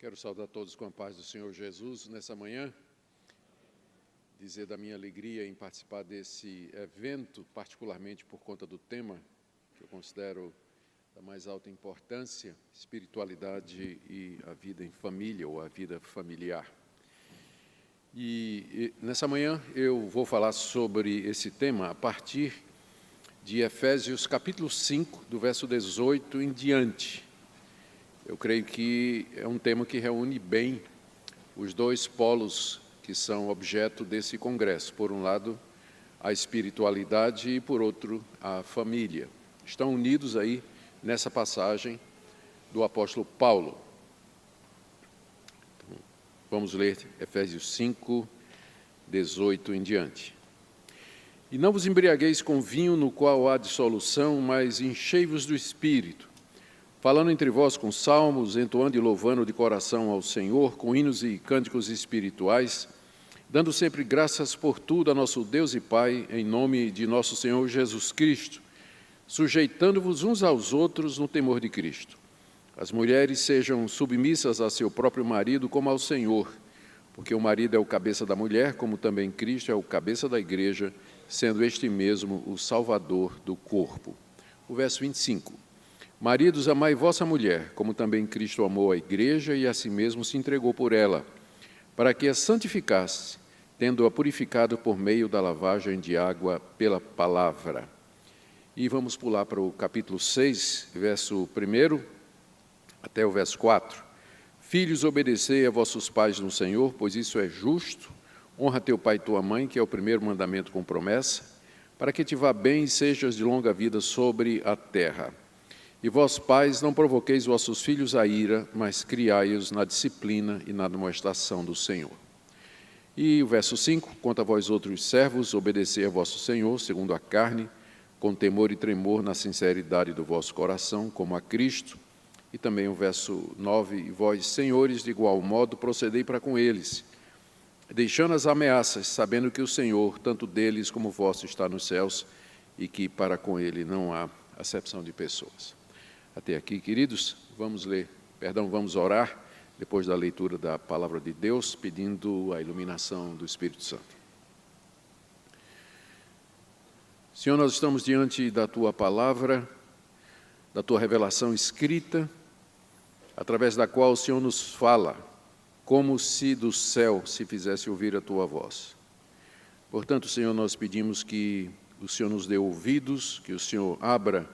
Quero saudar todos com a paz do Senhor Jesus nessa manhã, dizer da minha alegria em participar desse evento, particularmente por conta do tema, que eu considero da mais alta importância, espiritualidade e a vida em família, ou a vida familiar. E nessa manhã eu vou falar sobre esse tema a partir de Efésios capítulo 5, do verso 18 em diante. Eu creio que é um tema que reúne bem os dois polos que são objeto desse congresso. Por um lado, a espiritualidade e, por outro, a família. Estão unidos aí nessa passagem do apóstolo Paulo. Então, vamos ler Efésios 5, 18 em diante. E não vos embriagueis com vinho no qual há dissolução, mas enchei-vos do Espírito, falando entre vós com salmos, entoando e louvando de coração ao Senhor, com hinos e cânticos espirituais, dando sempre graças por tudo a nosso Deus e Pai, em nome de nosso Senhor Jesus Cristo, sujeitando-vos uns aos outros no temor de Cristo. As mulheres sejam submissas a seu próprio marido como ao Senhor, porque o marido é o cabeça da mulher, como também Cristo é o cabeça da igreja, sendo este mesmo o Salvador do corpo. O verso 25. Maridos, amai vossa mulher, como também Cristo amou a igreja e a si mesmo se entregou por ela, para que a santificasse, tendo-a purificado por meio da lavagem de água pela palavra. E vamos pular para o capítulo 6, verso 1 até o verso 4. Filhos, obedecei a vossos pais no Senhor, pois isso é justo. Honra teu pai e tua mãe, que é o primeiro mandamento com promessa, para que te vá bem e sejas de longa vida sobre a terra. E vós, pais, não provoqueis vossos filhos a ira, mas criai-os na disciplina e na admoestação do Senhor. E o verso 5, quanto a vós outros servos, obedecei a vosso Senhor, segundo a carne, com temor e tremor na sinceridade do vosso coração, como a Cristo. E também o verso 9, e vós, senhores, de igual modo, procedei para com eles, deixando as ameaças, sabendo que o Senhor, tanto deles como vosso, está nos céus, e que para com ele não há acepção de pessoas. Até aqui, queridos, vamos orar, depois da leitura da palavra de Deus, pedindo a iluminação do Espírito Santo. Senhor, nós estamos diante da Tua palavra, da Tua revelação escrita, através da qual o Senhor nos fala, como se do céu se fizesse ouvir a Tua voz. Portanto, Senhor, nós pedimos que o Senhor nos dê ouvidos, que o Senhor abra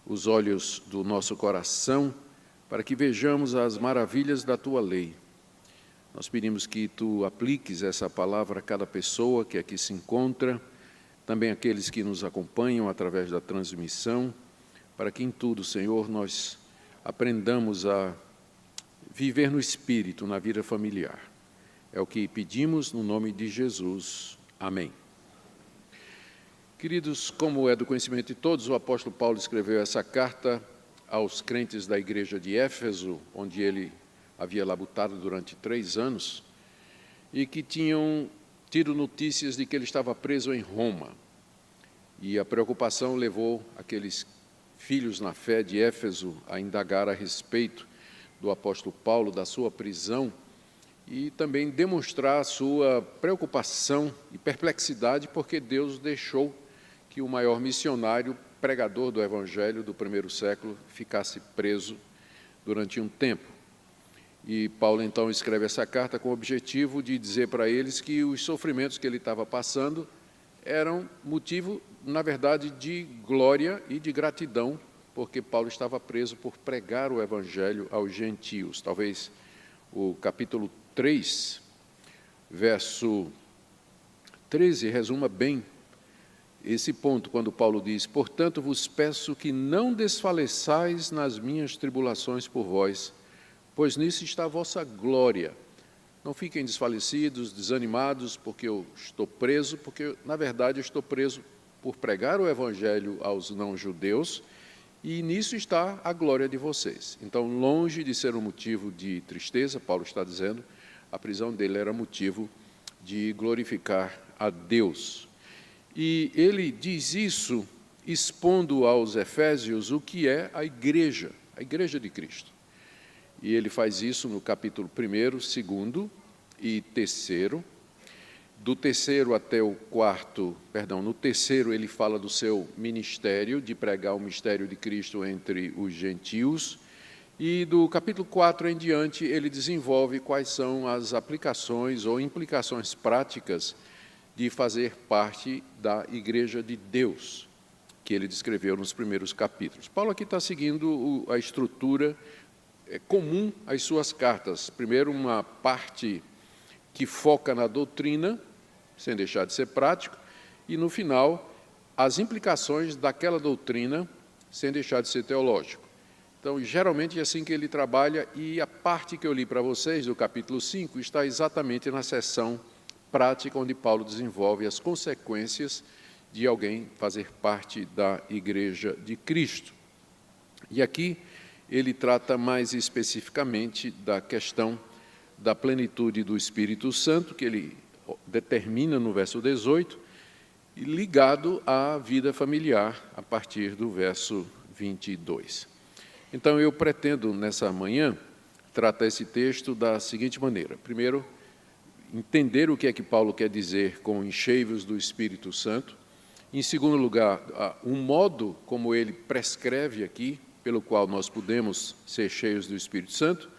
os olhos do nosso coração, para que vejamos as maravilhas da Tua lei. Nós pedimos que Tu apliques essa palavra a cada pessoa que aqui se encontra, também aqueles que nos acompanham através da transmissão, para que em tudo, Senhor, nós aprendamos a viver no Espírito, na vida familiar. É o que pedimos no nome de Jesus. Amém. Queridos, como é do conhecimento de todos, o apóstolo Paulo escreveu essa carta aos crentes da igreja de Éfeso, onde ele havia labutado durante 3 anos, e que tinham tido notícias de que ele estava preso em Roma. E a preocupação levou aqueles filhos na fé de Éfeso a indagar a respeito do apóstolo Paulo, da sua prisão, e também demonstrar a sua preocupação e perplexidade, porque Deus deixou que o maior missionário, pregador do Evangelho do primeiro século, ficasse preso durante um tempo. E Paulo, então, escreve essa carta com o objetivo de dizer para eles que os sofrimentos que ele estava passando eram motivo, na verdade, de glória e de gratidão, porque Paulo estava preso por pregar o Evangelho aos gentios. Talvez o capítulo 3, verso 13, resuma bem esse ponto, quando Paulo diz: portanto, vos peço que não desfaleçais nas minhas tribulações por vós, pois nisso está a vossa glória. Não fiquem desfalecidos, desanimados, porque eu estou preso, porque, na verdade, eu estou preso por pregar o Evangelho aos não-judeus, e nisso está a glória de vocês. Então, longe de ser um motivo de tristeza, Paulo está dizendo, a prisão dele era motivo de glorificar a Deus. E ele diz isso expondo aos Efésios o que é a igreja de Cristo. E ele faz isso no capítulo 1º, 2º e 3º. Do 3º até o 4º, no 3º ele fala do seu ministério, de pregar o mistério de Cristo entre os gentios, e do capítulo 4 em diante ele desenvolve quais são as aplicações ou implicações práticas de fazer parte da Igreja de Deus, que ele descreveu nos primeiros capítulos. Paulo aqui está seguindo a estrutura comum às suas cartas. Primeiro, uma parte que foca na doutrina, sem deixar de ser prático, e, no final, as implicações daquela doutrina, sem deixar de ser teológico. Então, geralmente é assim que ele trabalha, e a parte que eu li para vocês, do capítulo 5, está exatamente na seção prática, onde Paulo desenvolve as consequências de alguém fazer parte da Igreja de Cristo. E aqui ele trata mais especificamente da questão da plenitude do Espírito Santo, que ele determina no verso 18, e ligado à vida familiar, a partir do verso 22. Então, eu pretendo, nessa manhã, tratar esse texto da seguinte maneira. Primeiro, entender o que é que Paulo quer dizer com enchei-vos do Espírito Santo. Em segundo lugar, o modo como ele prescreve aqui, pelo qual nós podemos ser cheios do Espírito Santo.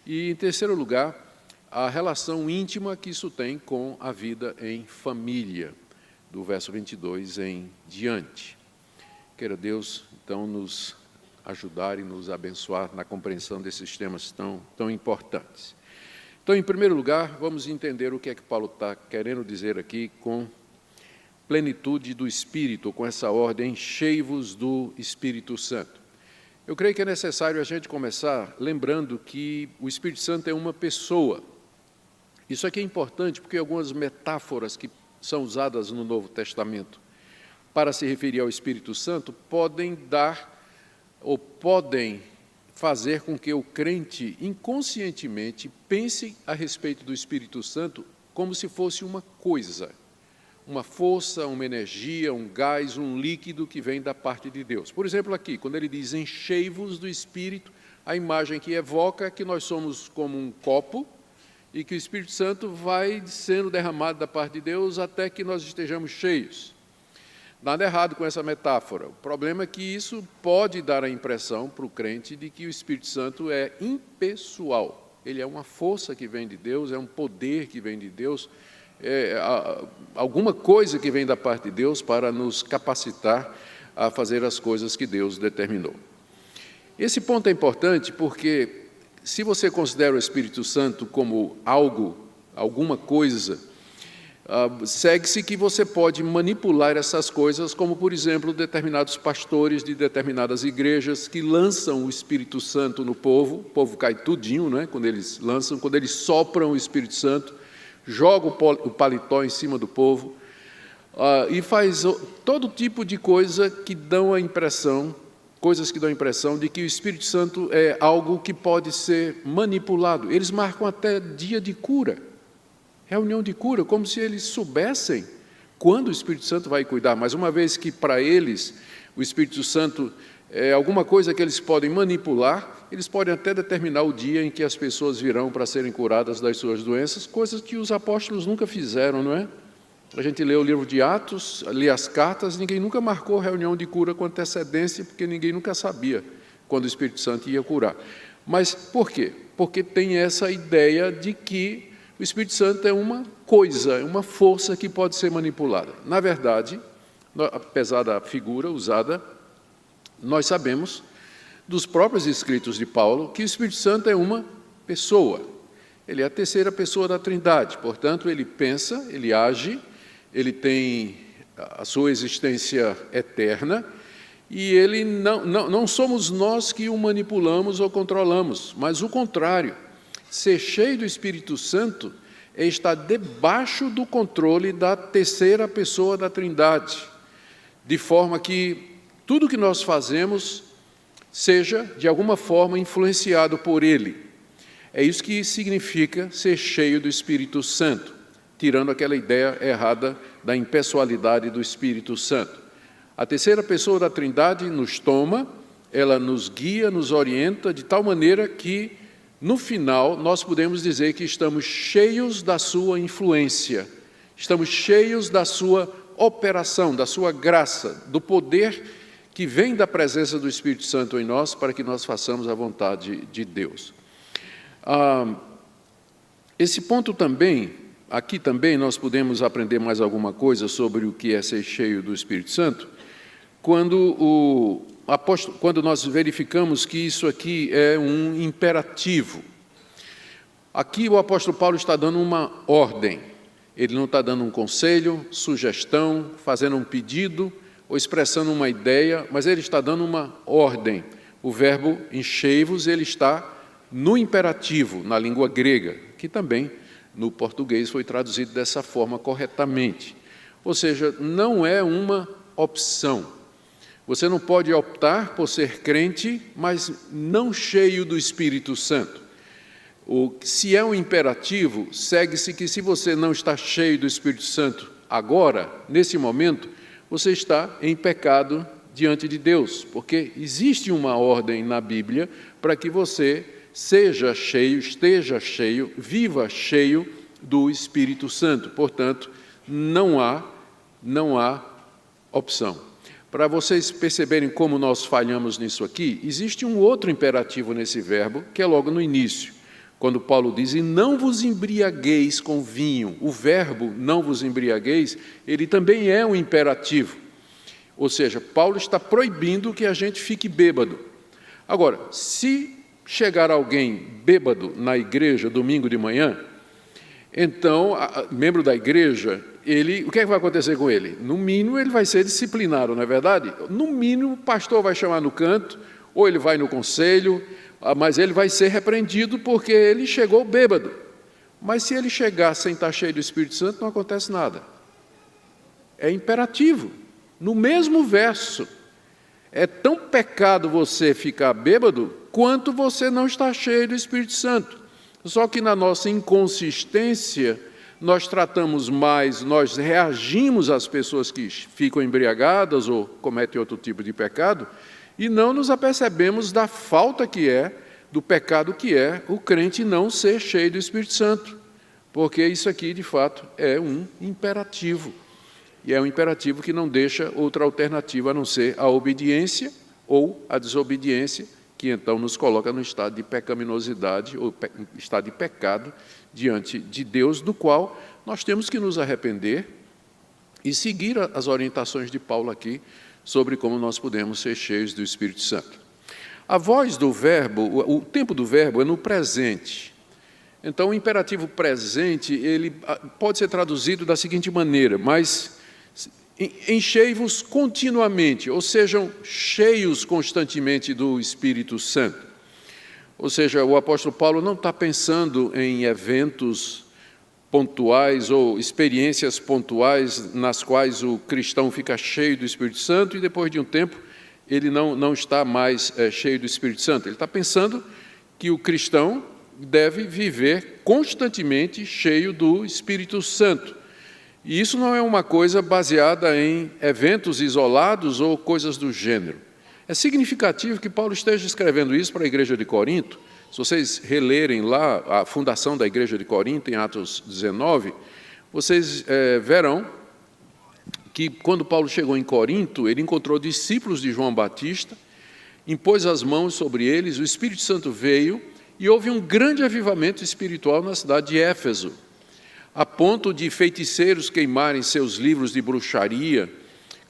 E, em terceiro lugar, a relação íntima que isso tem com a vida em família, do verso 22 em diante. Queira Deus, então, nos ajudar e nos abençoar na compreensão desses temas tão importantes. Então, em primeiro lugar, vamos entender o que é que Paulo está querendo dizer aqui com plenitude do Espírito, com essa ordem, enchei-vos do Espírito Santo. Eu creio que é necessário a gente começar lembrando que o Espírito Santo é uma pessoa. Isso aqui é importante porque algumas metáforas que são usadas no Novo Testamento para se referir ao Espírito Santo podem fazer com que o crente inconscientemente pense a respeito do Espírito Santo como se fosse uma coisa, uma força, uma energia, um gás, um líquido que vem da parte de Deus. Por exemplo, aqui, quando ele diz enchei-vos do Espírito, a imagem que evoca é que nós somos como um copo e que o Espírito Santo vai sendo derramado da parte de Deus até que nós estejamos cheios. Nada errado com essa metáfora. O problema é que isso pode dar a impressão para o crente de que o Espírito Santo é impessoal. Ele é uma força que vem de Deus, é um poder que vem de Deus, é alguma coisa que vem da parte de Deus para nos capacitar a fazer as coisas que Deus determinou. Esse ponto é importante porque, se você considera o Espírito Santo como alguma coisa, segue-se que você pode manipular essas coisas, como, por exemplo, determinados pastores de determinadas igrejas que lançam o Espírito Santo no povo, o povo cai tudinho, né, quando eles lançam, quando eles sopram o Espírito Santo, jogam o paletó em cima do povo, e faz todo tipo de coisa que dão a impressão, coisas que dão a impressão de que o Espírito Santo é algo que pode ser manipulado. Eles marcam até dia de cura, reunião de cura, como se eles soubessem quando o Espírito Santo vai cuidar. Mas uma vez que para eles o Espírito Santo é alguma coisa que eles podem manipular, eles podem até determinar o dia em que as pessoas virão para serem curadas das suas doenças, coisas que os apóstolos nunca fizeram, não é? A gente lê o livro de Atos, lê as cartas, ninguém nunca marcou reunião de cura com antecedência, porque ninguém nunca sabia quando o Espírito Santo ia curar. Mas por quê? Porque tem essa ideia de que o Espírito Santo é uma coisa, uma força que pode ser manipulada. Na verdade, apesar da figura usada, nós sabemos dos próprios escritos de Paulo que o Espírito Santo é uma pessoa. Ele é a terceira pessoa da Trindade, portanto, ele pensa, ele age, ele tem a sua existência eterna, e ele não somos nós que o manipulamos ou controlamos, mas o contrário. Ser cheio do Espírito Santo é estar debaixo do controle da terceira pessoa da Trindade, de forma que tudo que nós fazemos seja, de alguma forma, influenciado por Ele. É isso que significa ser cheio do Espírito Santo, tirando aquela ideia errada da impessoalidade do Espírito Santo. A terceira pessoa da Trindade nos toma, ela nos guia, nos orienta, de tal maneira que no final, nós podemos dizer que estamos cheios da sua influência, estamos cheios da sua operação, da sua graça, do poder que vem da presença do Espírito Santo em nós para que nós façamos a vontade de Deus. Esse ponto também, aqui também nós podemos aprender mais alguma coisa sobre o que é ser cheio do Espírito Santo, quando nós verificamos que isso aqui é um imperativo. Aqui o apóstolo Paulo está dando uma ordem, ele não está dando um conselho, sugestão, fazendo um pedido ou expressando uma ideia, mas ele está dando uma ordem. O verbo enchei-vos, ele está no imperativo, na língua grega, que também no português foi traduzido dessa forma corretamente. Ou seja, não é uma opção. Você não pode optar por ser crente, mas não cheio do Espírito Santo. Se é um imperativo, segue-se que se você não está cheio do Espírito Santo agora, nesse momento, você está em pecado diante de Deus, porque existe uma ordem na Bíblia para que você seja cheio, esteja cheio, viva cheio do Espírito Santo. Portanto, não há opção. Para vocês perceberem como nós falhamos nisso aqui, existe um outro imperativo nesse verbo, que é logo no início, quando Paulo diz, e não vos embriagueis com vinho. O verbo não vos embriagueis, ele também é um imperativo. Ou seja, Paulo está proibindo que a gente fique bêbado. Agora, se chegar alguém bêbado na igreja domingo de manhã, então, membro da igreja, o que é que vai acontecer com ele? No mínimo, ele vai ser disciplinado, não é verdade? No mínimo, o pastor vai chamar no canto, ou ele vai no conselho, mas ele vai ser repreendido porque ele chegou bêbado. Mas se ele chegar sem estar cheio do Espírito Santo, não acontece nada. É imperativo. No mesmo verso, é tão pecado você ficar bêbado, quanto você não está cheio do Espírito Santo. Só que na nossa inconsistência, nós tratamos mais, nós reagimos às pessoas que ficam embriagadas ou cometem outro tipo de pecado, e não nos apercebemos da falta que é, do pecado que é, o crente não ser cheio do Espírito Santo. Porque isso aqui, de fato, é um imperativo. E é um imperativo que não deixa outra alternativa a não ser a obediência ou a desobediência, que então nos coloca no estado de pecaminosidade ou estado de pecado diante de Deus, do qual nós temos que nos arrepender e seguir as orientações de Paulo aqui sobre como nós podemos ser cheios do Espírito Santo. A voz do verbo, o tempo do verbo é no presente. Então, o imperativo presente, ele pode ser traduzido da seguinte maneira, mas enchei-vos continuamente, ou sejam cheios constantemente do Espírito Santo. Ou seja, o apóstolo Paulo não está pensando em eventos pontuais ou experiências pontuais nas quais o cristão fica cheio do Espírito Santo e depois de um tempo ele não está mais cheio do Espírito Santo. Ele está pensando que o cristão deve viver constantemente cheio do Espírito Santo. E isso não é uma coisa baseada em eventos isolados ou coisas do gênero. É significativo que Paulo esteja escrevendo isso para a igreja de Corinto. Se vocês relerem lá a fundação da igreja de Corinto, em Atos 19, vocês verão que quando Paulo chegou em Corinto, ele encontrou discípulos de João Batista, impôs as mãos sobre eles, o Espírito Santo veio e houve um grande avivamento espiritual na cidade de Éfeso, a ponto de feiticeiros queimarem seus livros de bruxaria,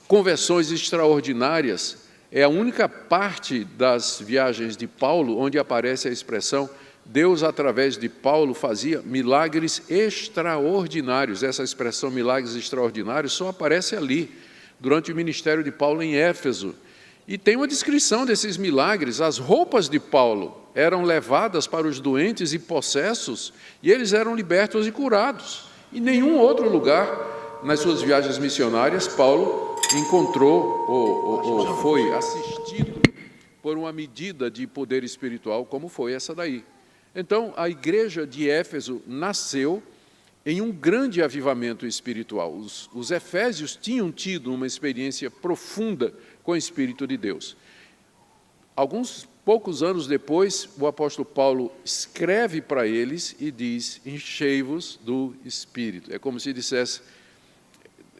conversões extraordinárias. É a única parte das viagens de Paulo onde aparece a expressão Deus, através de Paulo, fazia milagres extraordinários. Essa expressão milagres extraordinários só aparece ali, durante o ministério de Paulo em Éfeso. E tem uma descrição desses milagres. As roupas de Paulo eram levadas para os doentes e possessos, e eles eram libertos e curados. Em nenhum outro lugar, nas suas viagens missionárias, Paulo encontrou ou foi assistido por uma medida de poder espiritual como foi essa daí. Então, a igreja de Éfeso nasceu em um grande avivamento espiritual. Os efésios tinham tido uma experiência profunda com o Espírito de Deus. Alguns poucos anos depois, o apóstolo Paulo escreve para eles e diz: enchei-vos do Espírito. É como se dissesse: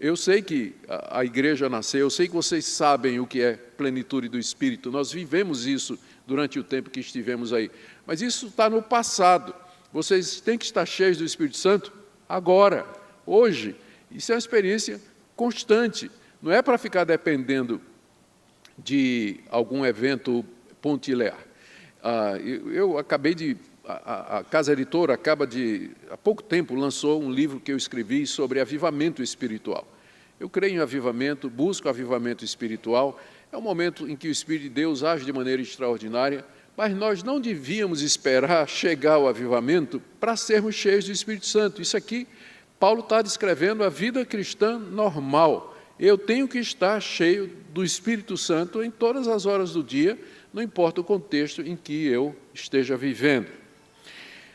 eu sei que a igreja nasceu, eu sei que vocês sabem o que é plenitude do Espírito, nós vivemos isso durante o tempo que estivemos aí, mas isso está no passado. Vocês têm que estar cheios do Espírito Santo agora, hoje. Isso é uma experiência constante, não é para ficar dependendo de algum evento pontilear. Eu acabei de... A Casa Editora há pouco tempo, lançou um livro que eu escrevi sobre avivamento espiritual. Eu creio em avivamento, busco avivamento espiritual. É um momento em que o Espírito de Deus age de maneira extraordinária, mas nós não devíamos esperar chegar ao avivamento para sermos cheios do Espírito Santo. Isso aqui, Paulo está descrevendo a vida cristã normal. Eu tenho que estar cheio do Espírito Santo em todas as horas do dia, não importa o contexto em que eu esteja vivendo.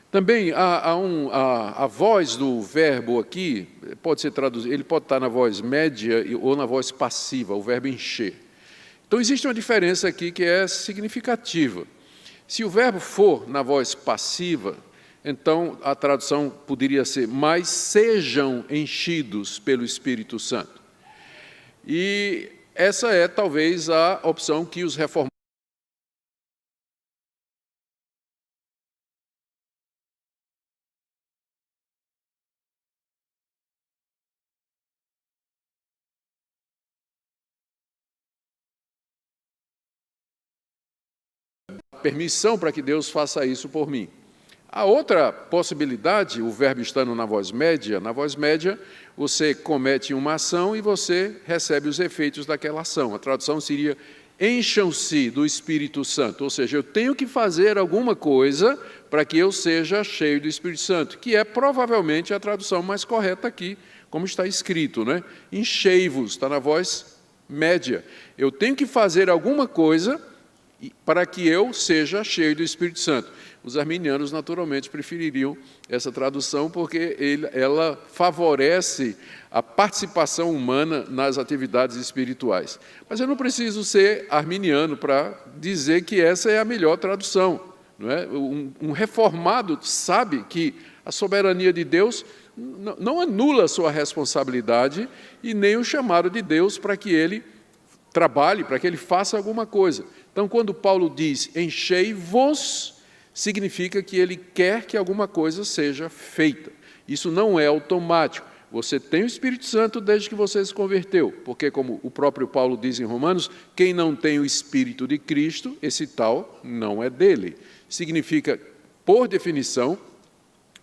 Também a voz do verbo aqui, pode ser traduzido, ele pode estar na voz média ou na voz passiva, o verbo encher. Então, existe uma diferença aqui que é significativa. Se o verbo for na voz passiva, então a tradução poderia ser: mas sejam enchidos pelo Espírito Santo. E essa é talvez a opção que os reformadores permissão para que Deus faça isso por mim. A outra possibilidade, o verbo estando na voz média você comete uma ação e você recebe os efeitos daquela ação. A tradução seria: encham-se do Espírito Santo, ou seja, eu tenho que fazer alguma coisa para que eu seja cheio do Espírito Santo, que é provavelmente a tradução mais correta aqui, como está escrito, né? Enchei-vos, está na voz média. Eu tenho que fazer alguma coisa para que eu seja cheio do Espírito Santo. Os arminianos, naturalmente, prefeririam essa tradução, porque ela favorece a participação humana nas atividades espirituais. Mas eu não preciso ser arminiano para dizer que essa é a melhor tradução, não é? Um reformado sabe que a soberania de Deus não anula a sua responsabilidade e nem o chamado de Deus para que ele trabalhe, para que ele faça alguma coisa. Então, quando Paulo diz enchei-vos, significa que ele quer que alguma coisa seja feita. Isso não é automático. Você tem o Espírito Santo desde que você se converteu, porque, como o próprio Paulo diz em Romanos, quem não tem o Espírito de Cristo, esse tal não é dele. Significa, por definição,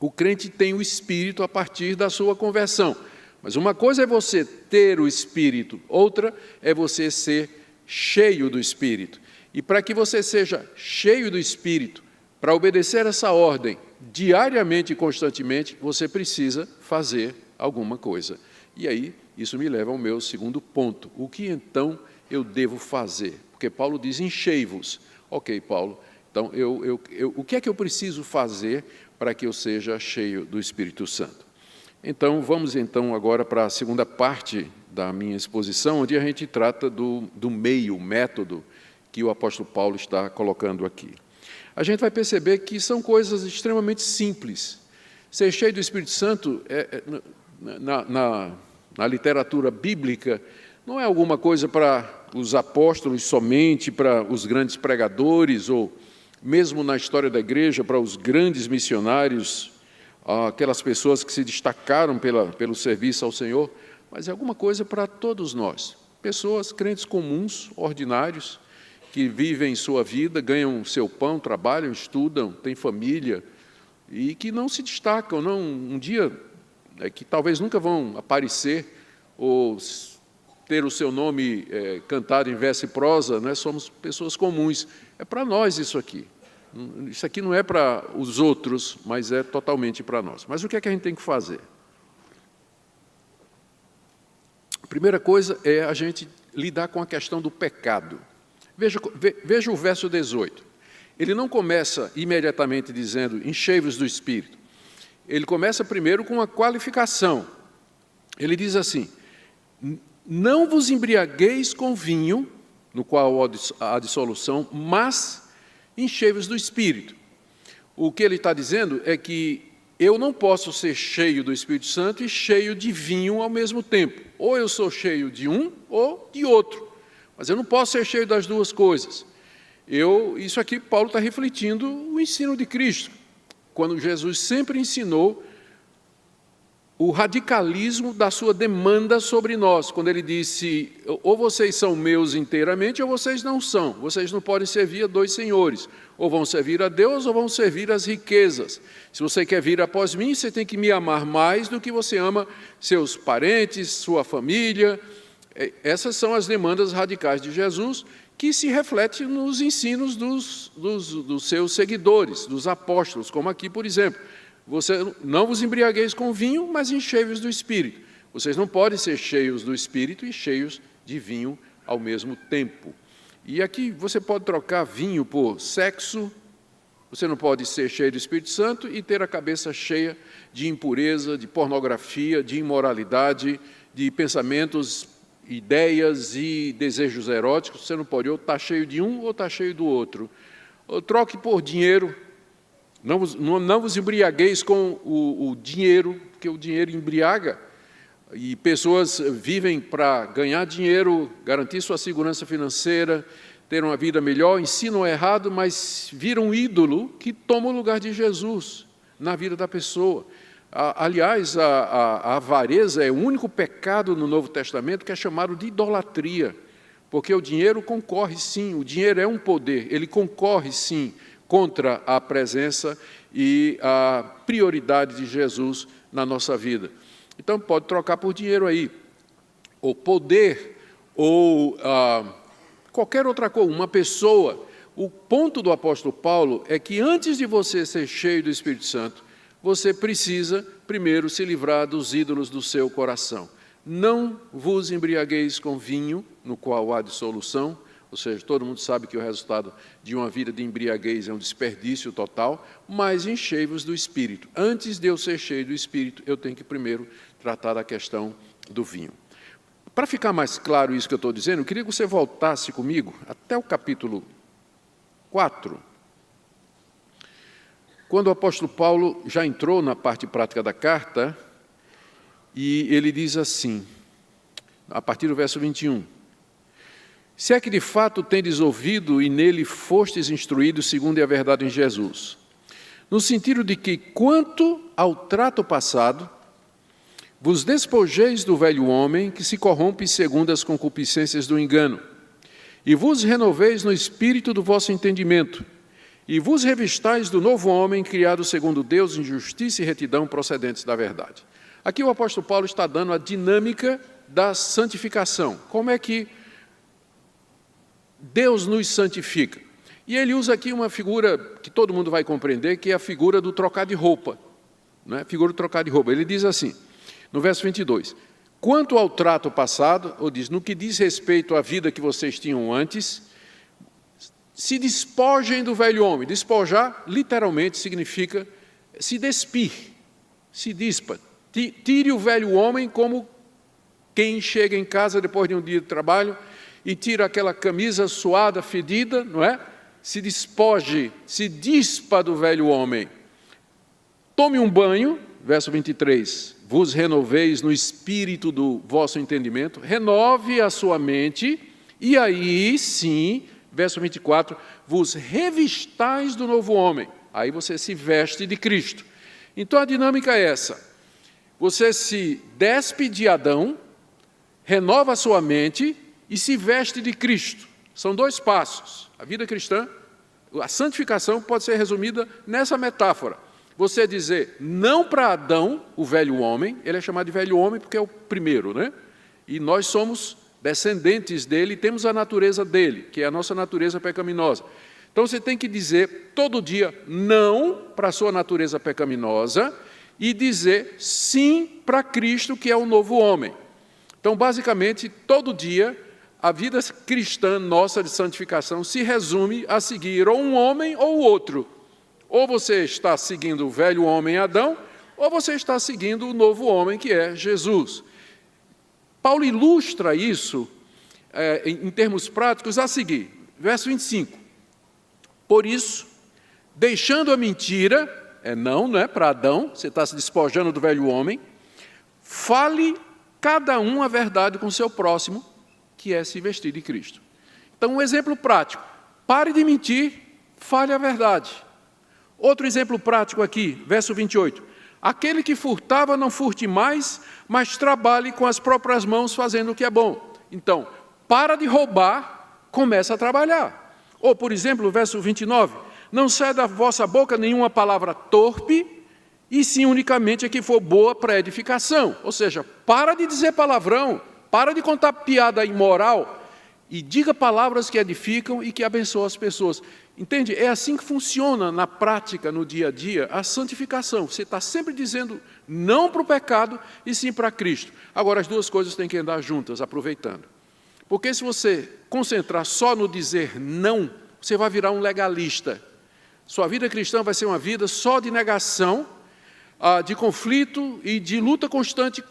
o crente tem o Espírito a partir da sua conversão. Mas uma coisa é você ter o Espírito, outra é você ser cheio do Espírito. E para que você seja cheio do Espírito, para obedecer essa ordem diariamente e constantemente, você precisa fazer alguma coisa. E aí, isso me leva ao meu segundo ponto. O que então eu devo fazer? Porque Paulo diz: enchei-vos. Ok, Paulo, então o que é que eu preciso fazer para que eu seja cheio do Espírito Santo? Então, vamos então agora para a segunda parte da minha exposição, onde a gente trata do meio, método, que o apóstolo Paulo está colocando aqui. A gente vai perceber que são coisas extremamente simples. Ser cheio do Espírito Santo, na literatura bíblica, não é alguma coisa para os apóstolos somente, para os grandes pregadores, ou mesmo na história da igreja, para os grandes missionários, aquelas pessoas que se destacaram pelo serviço ao Senhor, mas é alguma coisa para todos nós. Pessoas, crentes comuns, ordinários, que vivem sua vida, ganham seu pão, trabalham, estudam, têm família, e que não se destacam, um dia que talvez nunca vão aparecer, ou ter o seu nome cantado em verso e prosa, né? Somos pessoas comuns. É para nós isso aqui. Isso aqui não é para os outros, mas é totalmente para nós. Mas o que é que a gente tem que fazer? A primeira coisa é a gente lidar com a questão do pecado. Veja o verso 18. Ele não começa imediatamente dizendo enchei-vos do Espírito. Ele começa primeiro com uma qualificação. Ele diz assim: não vos embriagueis com vinho, no qual há dissolução, mas enchei-vos do Espírito. O que ele está dizendo é que eu não posso ser cheio do Espírito Santo e cheio de vinho ao mesmo tempo. Ou eu sou cheio de um ou de outro. Mas eu não posso ser cheio das duas coisas. Isso aqui, Paulo está refletindo o ensino de Cristo, quando Jesus sempre ensinou o radicalismo da sua demanda sobre nós, quando ele disse, ou vocês são meus inteiramente, ou vocês não são. Vocês não podem servir a dois senhores, ou vão servir a Deus, ou vão servir às riquezas. Se você quer vir após mim, você tem que me amar mais do que você ama seus parentes, sua família. Essas são as demandas radicais de Jesus, que se refletem nos ensinos dos seus seguidores, dos apóstolos, como aqui, por exemplo. Você não vos embriagueis com vinho, mas enchei-vos do Espírito. Vocês não podem ser cheios do Espírito e cheios de vinho ao mesmo tempo. E aqui você pode trocar vinho por sexo, você não pode ser cheio do Espírito Santo e ter a cabeça cheia de impureza, de pornografia, de imoralidade, de pensamentos, ideias e desejos eróticos. Você não pode ou estar cheio de um ou estar cheio do outro. Ou troque por dinheiro. Não vos embriagueis com o dinheiro, porque o dinheiro embriaga, e pessoas vivem para ganhar dinheiro, garantir sua segurança financeira, ter uma vida melhor, ensinam errado, mas viram um ídolo que toma o lugar de Jesus na vida da pessoa. Aliás, a avareza é o único pecado no Novo Testamento que é chamado de idolatria, porque o dinheiro concorre sim, o dinheiro é um poder, ele concorre sim, contra a presença e a prioridade de Jesus na nossa vida. Então, pode trocar por dinheiro aí, ou poder, ou qualquer outra coisa, uma pessoa. O ponto do apóstolo Paulo é que antes de você ser cheio do Espírito Santo, você precisa primeiro se livrar dos ídolos do seu coração. Não vos embriagueis com vinho, no qual há dissolução, ou seja, todo mundo sabe que o resultado de uma vida de embriaguez é um desperdício total, mas enchei-vos do Espírito. Antes de eu ser cheio do Espírito, eu tenho que primeiro tratar da questão do vinho. Para ficar mais claro isso que eu estou dizendo, eu queria que você voltasse comigo até o capítulo 4, quando o apóstolo Paulo já entrou na parte prática da carta, e ele diz assim, a partir do verso 21, se é que de fato tendes ouvido e nele fostes instruídos segundo a verdade em Jesus, no sentido de que, quanto ao trato passado, vos despojeis do velho homem que se corrompe segundo as concupiscências do engano, e vos renoveis no espírito do vosso entendimento, e vos revistais do novo homem criado segundo Deus em justiça e retidão procedentes da verdade. Aqui o apóstolo Paulo está dando a dinâmica da santificação. Como é que Deus nos santifica? E ele usa aqui uma figura que todo mundo vai compreender, que é a figura do trocar de roupa. Não é? A figura do trocar de roupa. Ele diz assim, no verso 22, quanto ao trato passado, ou diz, no que diz respeito à vida que vocês tinham antes, se despojem do velho homem. Despojar, literalmente, significa se despir, se dispa. Tire o velho homem como quem chega em casa depois de um dia de trabalho e tira aquela camisa suada, fedida, não é? Se despoje, se dispa do velho homem. Tome um banho, verso 23, vos renoveis no espírito do vosso entendimento, renove a sua mente, e aí sim, verso 24, vos revistais do novo homem. Aí você se veste de Cristo. Então a dinâmica é essa. Você se despe de Adão, renova a sua mente e se veste de Cristo. São dois passos. A vida cristã, a santificação pode ser resumida nessa metáfora. Você dizer não para Adão, o velho homem, ele é chamado de velho homem porque é o primeiro, né? E nós somos descendentes dele, temos a natureza dele, que é a nossa natureza pecaminosa. Então você tem que dizer todo dia não para a sua natureza pecaminosa e dizer sim para Cristo, que é o novo homem. Então, basicamente, todo dia, a vida cristã nossa de santificação se resume a seguir ou um homem ou outro. Ou você está seguindo o velho homem Adão, ou você está seguindo o novo homem, que é Jesus. Paulo ilustra isso, em termos práticos, a seguir. Verso 25. Por isso, deixando a mentira, não é para Adão, você está se despojando do velho homem, fale cada um a verdade com o seu próximo, que é se vestir de Cristo. Então, um exemplo prático, pare de mentir, fale a verdade. Outro exemplo prático aqui, verso 28. Aquele que furtava, não furte mais, mas trabalhe com as próprias mãos, fazendo o que é bom. Então, para de roubar, começa a trabalhar. Ou, por exemplo, o verso 29. Não saia da vossa boca nenhuma palavra torpe, e sim unicamente a que for boa para edificação. Ou seja, para de dizer palavrão, para de contar piada imoral, e diga palavras que edificam e que abençoam as pessoas. Entende? É assim que funciona na prática, no dia a dia, a santificação. Você está sempre dizendo não para o pecado e sim para Cristo. Agora, as duas coisas têm que andar juntas, aproveitando. Porque se você concentrar só no dizer não, você vai virar um legalista. Sua vida cristã vai ser uma vida só de negação, de conflito e de luta constante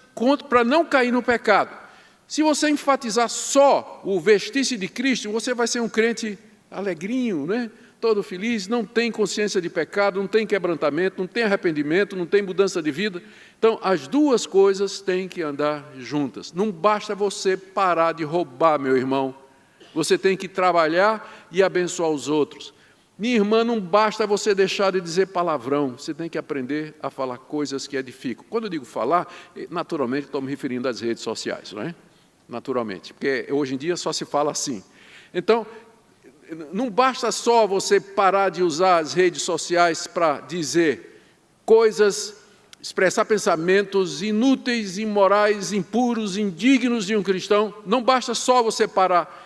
para não cair no pecado. Se você enfatizar só o vestir-se de Cristo, você vai ser um crente alegrinho, né? Todo feliz, não tem consciência de pecado, não tem quebrantamento, não tem arrependimento, não tem mudança de vida. Então, as duas coisas têm que andar juntas. Não basta você parar de roubar, meu irmão. Você tem que trabalhar e abençoar os outros. Minha irmã, não basta você deixar de dizer palavrão, você tem que aprender a falar coisas que edificam. Quando eu digo falar, naturalmente estou me referindo às redes sociais, não é? Naturalmente, porque hoje em dia só se fala assim. Então, não basta só você parar de usar as redes sociais para dizer coisas, expressar pensamentos inúteis, imorais, impuros, indignos de um cristão. Não basta só você parar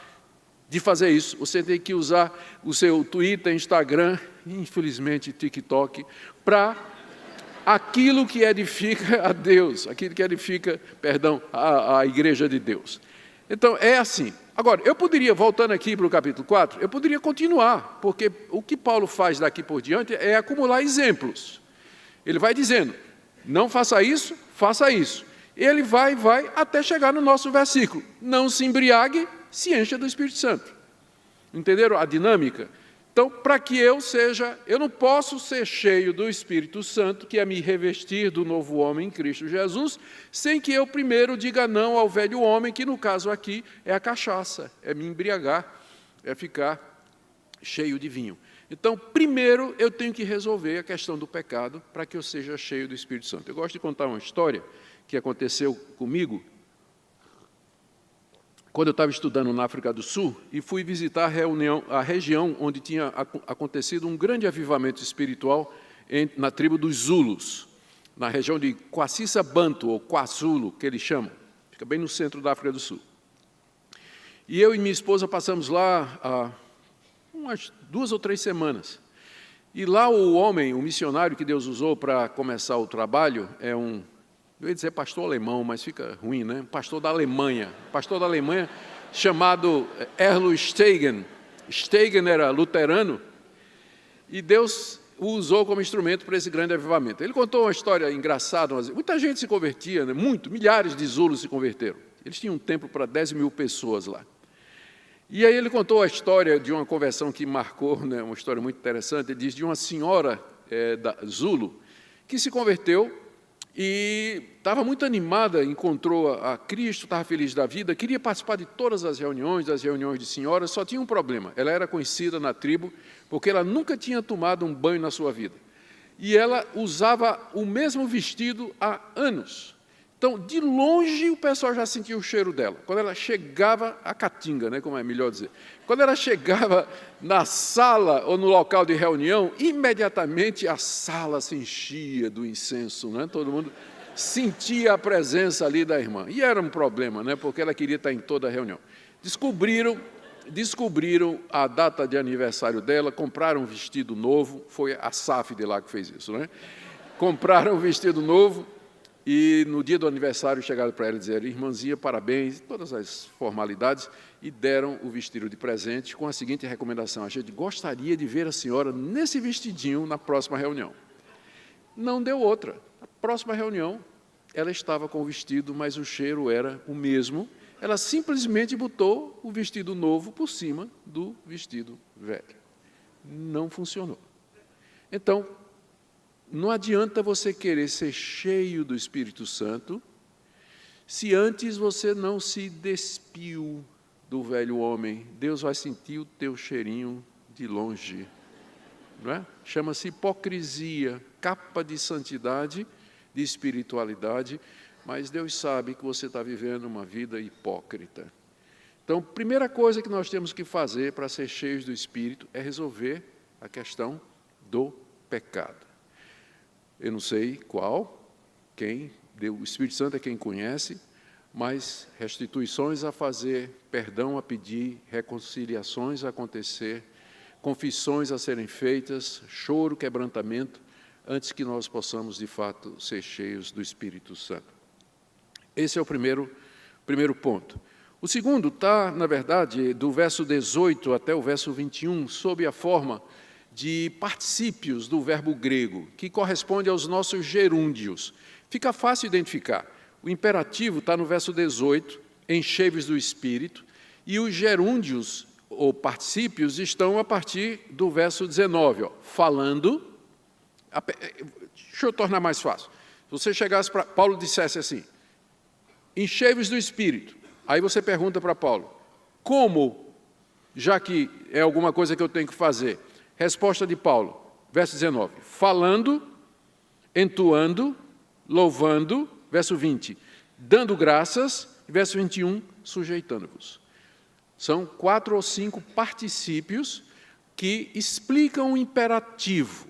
de fazer isso. Você tem que usar o seu Twitter, Instagram, infelizmente TikTok, para aquilo que edifica a Deus, aquilo que edifica, a igreja de Deus. Então, é assim. Agora, eu poderia, voltando aqui para o capítulo 4, eu poderia continuar, porque o que Paulo faz daqui por diante é acumular exemplos. Ele vai dizendo, não faça isso, faça isso. Ele vai até chegar no nosso versículo. Não se embriague, se encha do Espírito Santo. Entenderam a dinâmica? Então, para que eu não posso ser cheio do Espírito Santo, que é me revestir do novo homem em Cristo Jesus, sem que eu primeiro diga não ao velho homem, que no caso aqui é a cachaça, é me embriagar, é ficar cheio de vinho. Então, primeiro eu tenho que resolver a questão do pecado para que eu seja cheio do Espírito Santo. Eu gosto de contar uma história que aconteceu comigo, quando eu estava estudando na África do Sul, e fui visitar a região onde tinha acontecido um grande avivamento espiritual na tribo dos Zulus, na região de Kwasisa-Bantu, ou KwaZulu, que eles chamam, fica bem no centro da África do Sul. E eu e minha esposa passamos lá há umas 2 ou 3 semanas. E lá o missionário que Deus usou para começar o trabalho, eu ia dizer pastor alemão, mas fica ruim, né? Pastor da Alemanha, chamado Erlo Stegen. Stegen era luterano, e Deus o usou como instrumento para esse grande avivamento. Ele contou uma história engraçada, muita gente se convertia, né? Milhares de Zulus se converteram. Eles tinham um templo para 10 mil pessoas lá. E aí ele contou a história de uma conversão que marcou, né? Uma história muito interessante. Ele diz de uma senhora da Zulu que se converteu, e estava muito animada, encontrou a Cristo, estava feliz da vida, queria participar de todas as reuniões, das reuniões de senhoras, só tinha um problema. Ela era conhecida na tribo porque ela nunca tinha tomado um banho na sua vida. E ela usava o mesmo vestido há anos. Então, de longe, o pessoal já sentia o cheiro dela. Quando ela chegava, a caatinga, né, como é melhor dizer. Quando ela chegava na sala ou no local de reunião, imediatamente a sala se enchia do incenso, né? Todo mundo sentia a presença ali da irmã. E era um problema, né, porque ela queria estar em toda a reunião. Descobriram a data de aniversário dela, compraram um vestido novo, foi a SAF de lá que fez isso, né? Compraram um vestido novo, e no dia do aniversário chegaram para ela e disseram, irmãzinha, parabéns, todas as formalidades, e deram o vestido de presente com a seguinte recomendação, a gente gostaria de ver a senhora nesse vestidinho na próxima reunião. Não deu outra. Na próxima reunião, ela estava com o vestido, mas o cheiro era o mesmo. Ela simplesmente botou o vestido novo por cima do vestido velho. não funcionou. Então, não adianta você querer ser cheio do Espírito Santo se antes você não se despiu do velho homem. Deus vai sentir o teu cheirinho de longe. Não é? Chama-se hipocrisia, capa de santidade, de espiritualidade, mas Deus sabe que você está vivendo uma vida hipócrita. Então, primeira coisa que nós temos que fazer para ser cheios do Espírito é resolver a questão do pecado. Eu não sei qual, quem, o Espírito Santo é quem conhece, mas restituições a fazer, perdão a pedir, reconciliações a acontecer, confissões a serem feitas, choro, quebrantamento, antes que nós possamos, de fato, ser cheios do Espírito Santo. Esse é o primeiro ponto. O segundo está, na verdade, do verso 18 até o verso 21, sob a forma de particípios do verbo grego, que corresponde aos nossos gerúndios. Fica fácil identificar. O imperativo está no verso 18, enchei-vos do Espírito, e os gerúndios, ou particípios, estão a partir do verso 19, falando. Deixa eu tornar mais fácil. Se você chegasse para Paulo e dissesse assim, enchei-vos do Espírito, aí você pergunta para Paulo, como, já que é alguma coisa que eu tenho que fazer? Resposta de Paulo, verso 19, falando, entoando, louvando, verso 20, dando graças, verso 21, sujeitando-vos. São 4 ou 5 particípios que explicam o imperativo.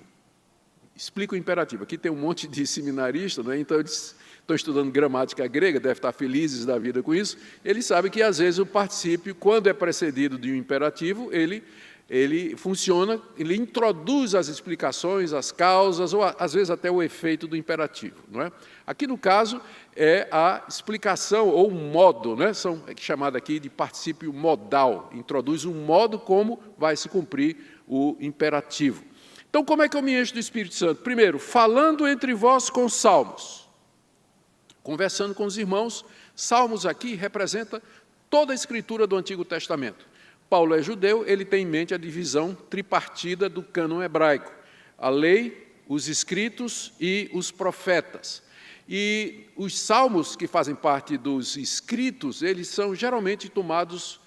Explica o imperativo. Aqui tem um monte de seminaristas, né? Então eles estão estudando gramática grega, devem estar felizes da vida com isso. Eles sabem que, às vezes, o particípio, quando é precedido de um imperativo, ele funciona, ele introduz as explicações, as causas, ou às vezes até o efeito do imperativo. Não é? Aqui, no caso, é a explicação, ou um modo, né? É chamado aqui de particípio modal, introduz um modo como vai se cumprir o imperativo. Então, como é que eu me encho do Espírito Santo? Primeiro, falando entre vós com salmos, conversando com os irmãos. Salmos aqui representa toda a escritura do Antigo Testamento. Paulo é judeu, ele tem em mente a divisão tripartida do cânon hebraico, a lei, os escritos e os profetas. E os salmos que fazem parte dos escritos, eles são geralmente tomados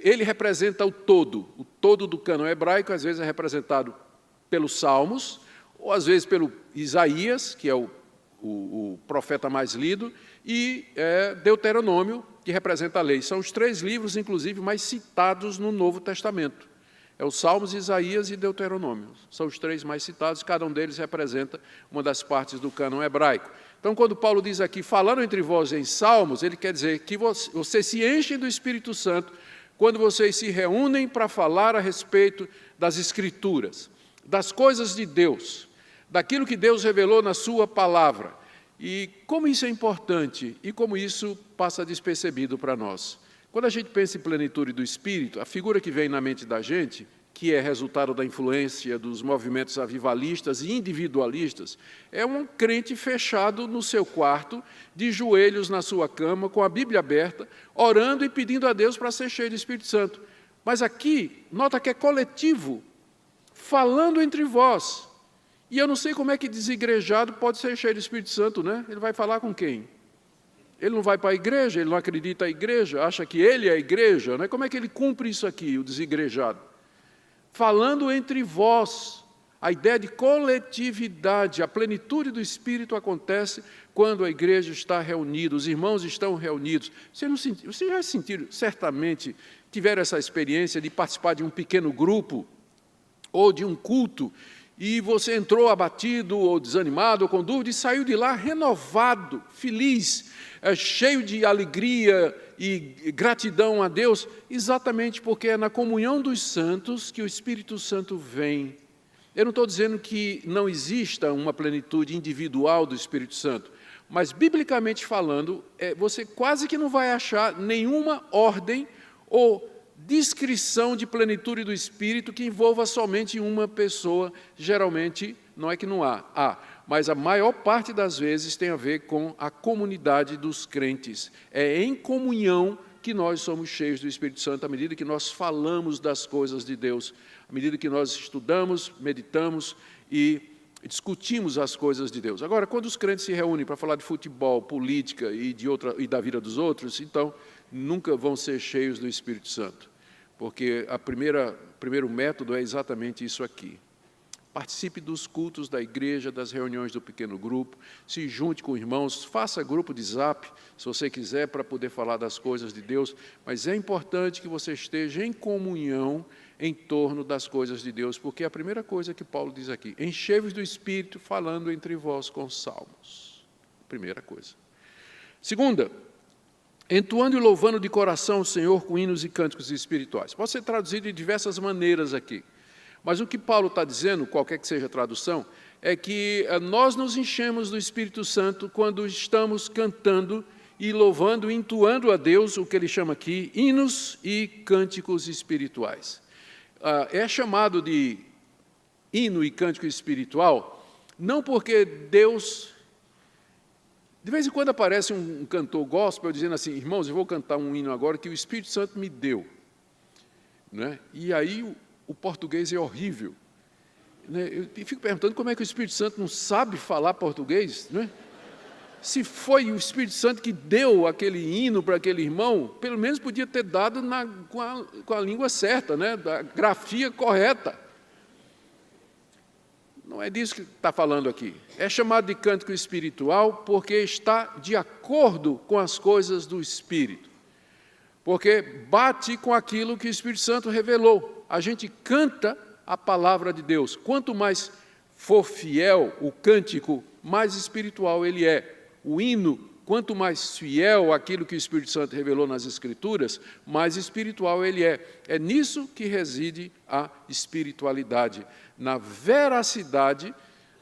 ele representa o todo do cânon hebraico, às vezes é representado pelos salmos, ou às vezes pelo Isaías, que é o profeta mais lido, e Deuteronômio, que representa a lei. São os 3 livros, inclusive, mais citados no Novo Testamento. É os Salmos, Isaías e Deuteronômio. São os 3 mais citados, cada um deles representa uma das partes do cânon hebraico. Então, quando Paulo diz aqui, falando entre vós em salmos, ele quer dizer que vocês se enchem do Espírito Santo quando vocês se reúnem para falar a respeito das Escrituras, das coisas de Deus, daquilo que Deus revelou na sua palavra. E como isso é importante e como isso passa despercebido para nós. Quando a gente pensa em plenitude do Espírito, a figura que vem na mente da gente, que é resultado da influência dos movimentos avivalistas e individualistas, é um crente fechado no seu quarto, de joelhos na sua cama, com a Bíblia aberta, orando e pedindo a Deus para ser cheio do Espírito Santo. Mas aqui, nota que é coletivo, falando entre vós. E eu não sei como é que desigrejado pode ser cheio do Espírito Santo, né? Ele vai falar com quem? Ele não vai para a igreja, ele não acredita na igreja, acha que ele é a igreja, né? Como é que ele cumpre isso aqui, o desigrejado? Falando entre vós, a ideia de coletividade, a plenitude do Espírito acontece quando a igreja está reunida, os irmãos estão reunidos. Vocês já sentiram, certamente, tiveram essa experiência de participar de um pequeno grupo ou de um culto, e você entrou abatido ou desanimado ou com dúvida e saiu de lá renovado, feliz, cheio de alegria e gratidão a Deus, exatamente porque é na comunhão dos santos que o Espírito Santo vem. Eu não estou dizendo que não exista uma plenitude individual do Espírito Santo, mas, biblicamente falando, você quase que não vai achar nenhuma ordem ou descrição de plenitude do Espírito que envolva somente uma pessoa. Geralmente, não é que não há, mas a maior parte das vezes tem a ver com a comunidade dos crentes. É em comunhão que nós somos cheios do Espírito Santo, à medida que nós falamos das coisas de Deus, à medida que nós estudamos, meditamos e discutimos as coisas de Deus. Agora, quando os crentes se reúnem para falar de futebol, política e da vida dos outros, então nunca vão ser cheios do Espírito Santo, porque o primeiro método é exatamente isso aqui. Participe dos cultos da igreja, das reuniões do pequeno grupo, se junte com irmãos, faça grupo de zap, se você quiser, para poder falar das coisas de Deus, mas é importante que você esteja em comunhão em torno das coisas de Deus, porque é a primeira coisa que Paulo diz aqui, enchei-vos do Espírito, falando entre vós com salmos. Primeira coisa. Segunda, entoando e louvando de coração o Senhor com hinos e cânticos espirituais. Pode ser traduzido de diversas maneiras aqui. Mas o que Paulo está dizendo, qualquer que seja a tradução, é que nós nos enchemos do Espírito Santo quando estamos cantando e louvando, entoando a Deus, o que ele chama aqui, hinos e cânticos espirituais. É chamado de hino e cântico espiritual, não porque Deus... De vez em quando aparece um cantor gospel dizendo assim, irmãos, eu vou cantar um hino agora que o Espírito Santo me deu. Né? E aí o português é horrível. Né? Eu fico perguntando como é que o Espírito Santo não sabe falar português. Né? Se foi o Espírito Santo que deu aquele hino para aquele irmão, pelo menos podia ter dado com a língua certa, né? Da grafia correta. Não é disso que está falando aqui. É chamado de cântico espiritual porque está de acordo com as coisas do Espírito. Porque bate com aquilo que o Espírito Santo revelou. A gente canta a palavra de Deus. Quanto mais for fiel o cântico, mais espiritual ele é. O hino, quanto mais fiel aquilo que o Espírito Santo revelou nas Escrituras, mais espiritual ele é. É nisso que reside a espiritualidade, na veracidade,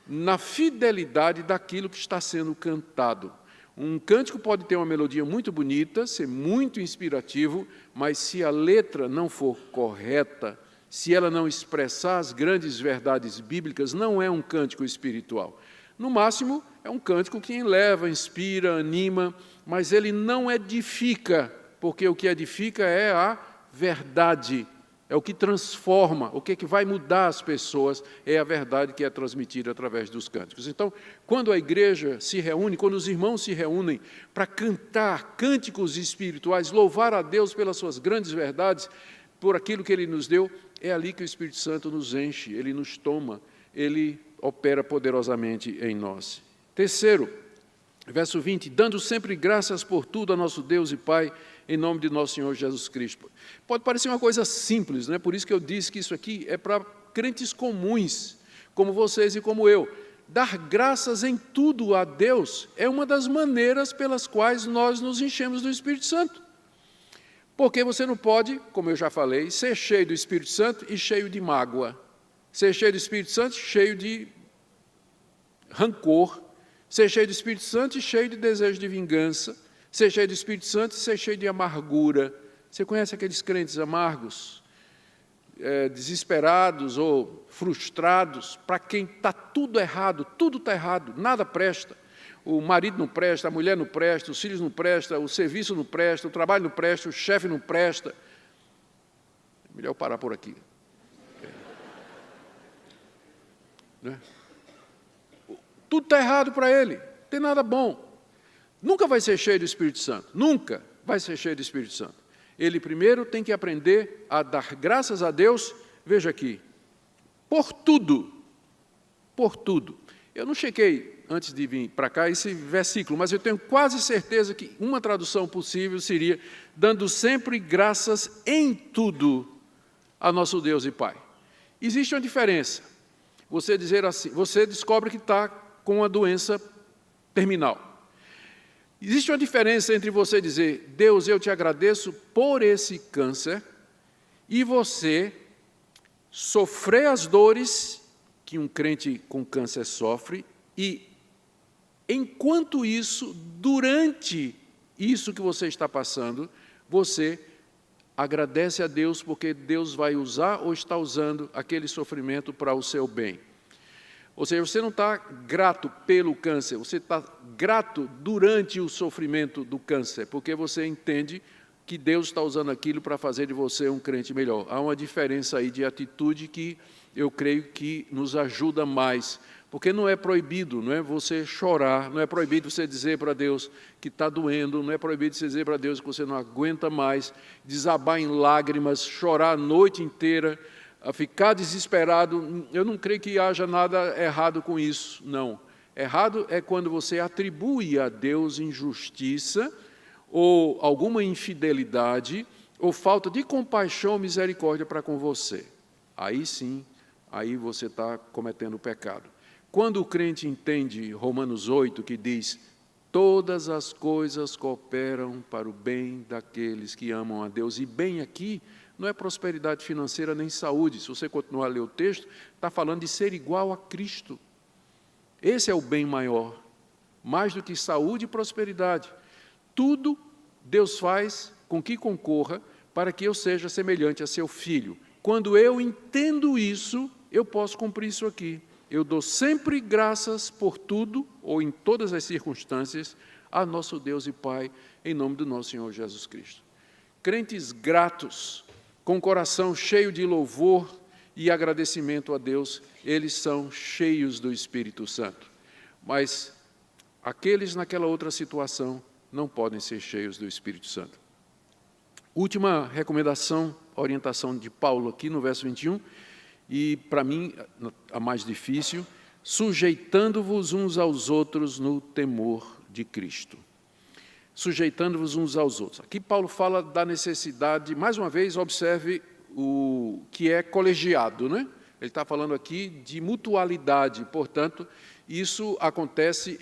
na fidelidade daquilo que está sendo cantado. Um cântico pode ter uma melodia muito bonita, ser muito inspirativo, mas se a letra não for correta, se ela não expressar as grandes verdades bíblicas, não é um cântico espiritual. No máximo, é um cântico que eleva, inspira, anima, mas ele não edifica, porque o que edifica é a verdade, é o que transforma, o que vai mudar as pessoas, é a verdade que é transmitida através dos cânticos. Então, quando a igreja se reúne, quando os irmãos se reúnem para cantar cânticos espirituais, louvar a Deus pelas suas grandes verdades, por aquilo que Ele nos deu, é ali que o Espírito Santo nos enche, Ele nos toma, Ele opera poderosamente em nós. Terceiro, verso 20, dando sempre graças por tudo a nosso Deus e Pai, em nome de nosso Senhor Jesus Cristo. Pode parecer uma coisa simples, né? Por isso que eu disse que isso aqui é para crentes comuns, como vocês e como eu. Dar graças em tudo a Deus é uma das maneiras pelas quais nós nos enchemos do Espírito Santo. Porque você não pode, como eu já falei, ser cheio do Espírito Santo e cheio de mágoa. Ser cheio do Espírito Santo e cheio de rancor. Ser cheio do Espírito Santo e cheio de desejo de vingança. Ser cheio do Espírito Santo e ser cheio de amargura. Você conhece aqueles crentes amargos, desesperados ou frustrados, para quem está tudo está errado, nada presta. O marido não presta, a mulher não presta, os filhos não prestam, o serviço não presta, o trabalho não presta, o chefe não presta. É melhor eu parar por aqui. Né? Tudo está errado para ele, não tem nada bom. Nunca vai ser cheio do Espírito Santo, nunca vai ser cheio do Espírito Santo. Ele primeiro tem que aprender a dar graças a Deus, veja aqui, por tudo, por tudo. Eu não chequei, antes de vir para cá, esse versículo, mas eu tenho quase certeza que uma tradução possível seria dando sempre graças em tudo a nosso Deus e Pai. Existe uma diferença. Você dizer assim, você descobre que está com uma doença terminal. Existe uma diferença entre você dizer, Deus, eu te agradeço por esse câncer, e você sofrer as dores que um crente com câncer sofre, e enquanto isso, durante isso que você está passando, você agradece a Deus porque Deus vai usar ou está usando aquele sofrimento para o seu bem. Ou seja, você não está grato pelo câncer, você está grato durante o sofrimento do câncer, porque você entende que Deus está usando aquilo para fazer de você um crente melhor. Há uma diferença aí de atitude que eu creio que nos ajuda mais, porque não é proibido, não é você chorar, não é proibido você dizer para Deus que está doendo, não é proibido você dizer para Deus que você não aguenta mais, desabar em lágrimas, chorar a noite inteira, a ficar desesperado. Eu não creio que haja nada errado com isso, não. Errado é quando você atribui a Deus injustiça, ou alguma infidelidade, ou falta de compaixão ou misericórdia para com você. Aí sim, aí você está cometendo pecado. Quando o crente entende Romanos 8, que diz: todas as coisas cooperam para o bem daqueles que amam a Deus, e bem aqui não é prosperidade financeira nem saúde. Se você continuar a ler o texto, está falando de ser igual a Cristo. Esse é o bem maior, mais do que saúde e prosperidade. Tudo Deus faz com que concorra para que eu seja semelhante a seu Filho. Quando eu entendo isso, eu posso cumprir isso aqui. Eu dou sempre graças por tudo, ou em todas as circunstâncias, a nosso Deus e Pai, em nome do nosso Senhor Jesus Cristo. Crentes gratos, com coração cheio de louvor e agradecimento a Deus, eles são cheios do Espírito Santo. Mas aqueles naquela outra situação não podem ser cheios do Espírito Santo. Última recomendação, orientação de Paulo aqui no verso 21, e para mim a mais difícil: sujeitando-vos uns aos outros no temor de Cristo. Sujeitando-vos uns aos outros. Aqui Paulo fala da necessidade, mais uma vez, observe o que é colegiado, né? Ele está falando aqui de mutualidade, portanto, isso acontece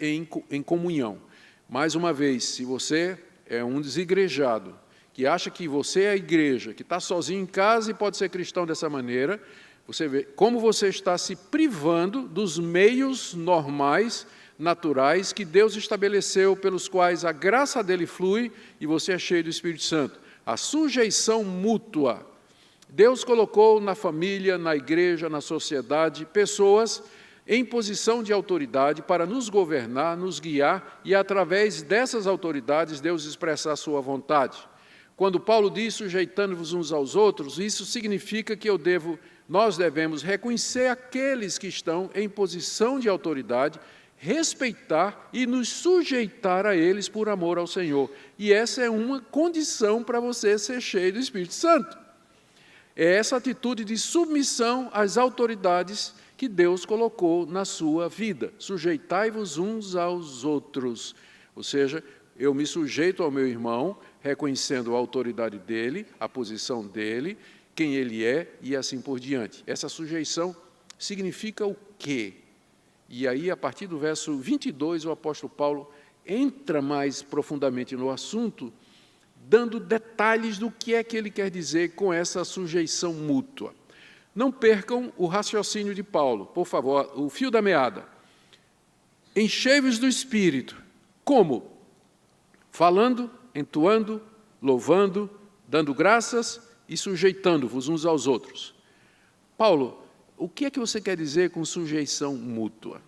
em comunhão. Mais uma vez, se você é um desigrejado, que acha que você é a igreja, que está sozinho em casa e pode ser cristão dessa maneira, você vê como você está se privando dos meios normais, naturais, que Deus estabeleceu, pelos quais a graça dele flui e você é cheio do Espírito Santo. A sujeição mútua. Deus colocou na família, na igreja, na sociedade, pessoas em posição de autoridade para nos governar, nos guiar, e através dessas autoridades Deus expressar a sua vontade. Quando Paulo diz sujeitando-vos uns aos outros, isso significa que nós devemos reconhecer aqueles que estão em posição de autoridade, respeitar e nos sujeitar a eles por amor ao Senhor. E essa é uma condição para você ser cheio do Espírito Santo. É essa atitude de submissão às autoridades que Deus colocou na sua vida. Sujeitai-vos uns aos outros. Ou seja, eu me sujeito ao meu irmão, reconhecendo a autoridade dele, a posição dele, quem ele é e assim por diante. Essa sujeição significa o quê? E aí, a partir do verso 22, o apóstolo Paulo entra mais profundamente no assunto, dando detalhes do que é que ele quer dizer com essa sujeição mútua. Não percam o raciocínio de Paulo, por favor, o fio da meada. Enchei-vos do Espírito. Como? Falando, entoando, louvando, dando graças e sujeitando-vos uns aos outros. Paulo, o que é que você quer dizer com sujeição mútua?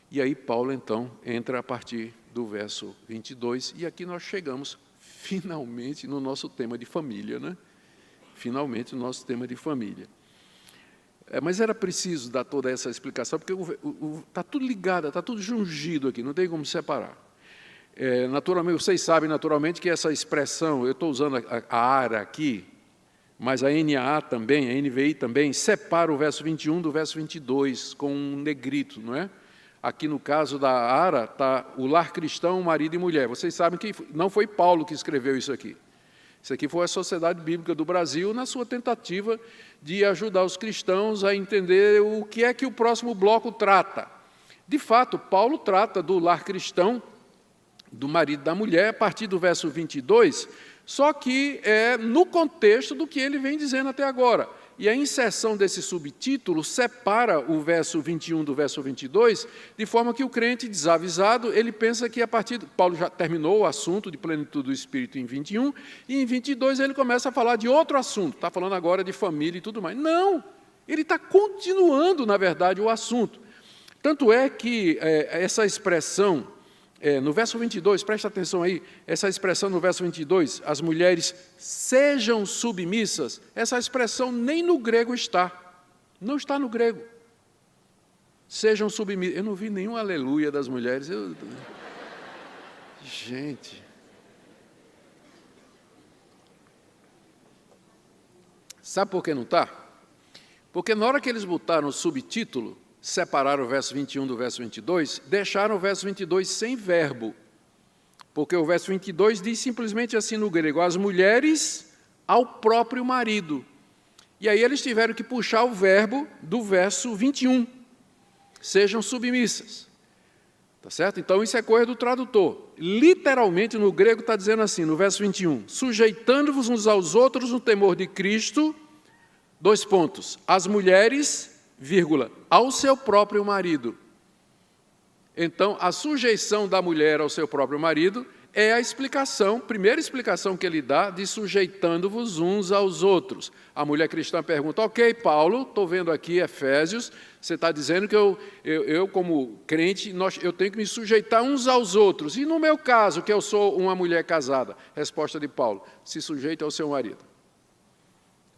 E aí Paulo, então, entra a partir do verso 22, e aqui nós chegamos finalmente no nosso tema de família, né? Finalmente no nosso tema de família. Mas era preciso dar toda essa explicação, porque está tudo ligado, está tudo jungido aqui, não tem como separar. Naturalmente, vocês sabem naturalmente que essa expressão, eu estou usando a ARA aqui, mas a NAA também, a NVI também, separa o verso 21 do verso 22, com um negrito, não é? Aqui no caso da ARA, está o lar cristão, marido e mulher. Vocês sabem que não foi Paulo que escreveu isso aqui. Isso aqui foi a Sociedade Bíblica do Brasil, na sua tentativa de ajudar os cristãos a entender o que é que o próximo bloco trata. De fato, Paulo trata do lar cristão, do marido e da mulher, a partir do verso 22, só que é no contexto do que ele vem dizendo até agora. E a inserção desse subtítulo separa o verso 21 do verso 22, de forma que o crente desavisado, ele pensa que a partir... Paulo já terminou o assunto de plenitude do Espírito em 21, e em 22 ele começa a falar de outro assunto, está falando agora de família e tudo mais. Não, ele está continuando, na verdade, o assunto. Tanto é que essa expressão no verso 22, presta atenção aí, essa expressão no verso 22, as mulheres sejam submissas, essa expressão nem no grego está, não está no grego. Sejam submissas, eu não vi nenhum aleluia das mulheres, gente. Sabe por que não está? Porque na hora que eles botaram o subtítulo, separaram o verso 21 do verso 22, deixaram o verso 22 sem verbo. Porque o verso 22 diz simplesmente assim no grego, as mulheres ao próprio marido. E aí eles tiveram que puxar o verbo do verso 21. Sejam submissas. Tá certo? Então isso é coisa do tradutor. Literalmente no grego está dizendo assim, no verso 21, sujeitando-vos uns aos outros no temor de Cristo, as mulheres, ao seu próprio marido. Então, a sujeição da mulher ao seu próprio marido é a explicação, primeira explicação que ele dá de sujeitando-vos uns aos outros. A mulher cristã pergunta, ok, Paulo, estou vendo aqui Efésios, você está dizendo que eu como crente, eu tenho que me sujeitar uns aos outros. E no meu caso, que eu sou uma mulher casada? Resposta de Paulo, se sujeite ao seu marido.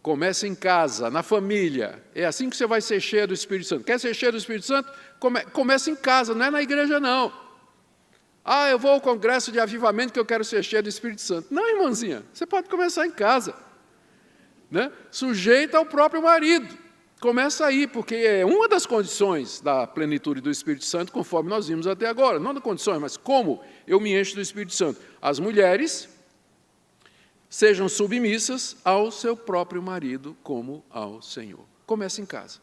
Comece em casa, na família. É assim que você vai ser cheio do Espírito Santo. Quer ser cheio do Espírito Santo? Comece em casa, não é na igreja, não. Eu vou ao congresso de avivamento que eu quero ser cheio do Espírito Santo. Não, irmãzinha, você pode começar em casa. Né? Sujeita ao próprio marido. Começa aí, porque é uma das condições da plenitude do Espírito Santo, conforme nós vimos até agora. Não das condições, mas como eu me encho do Espírito Santo. As mulheres sejam submissas ao seu próprio marido, como ao Senhor. Começa em casa.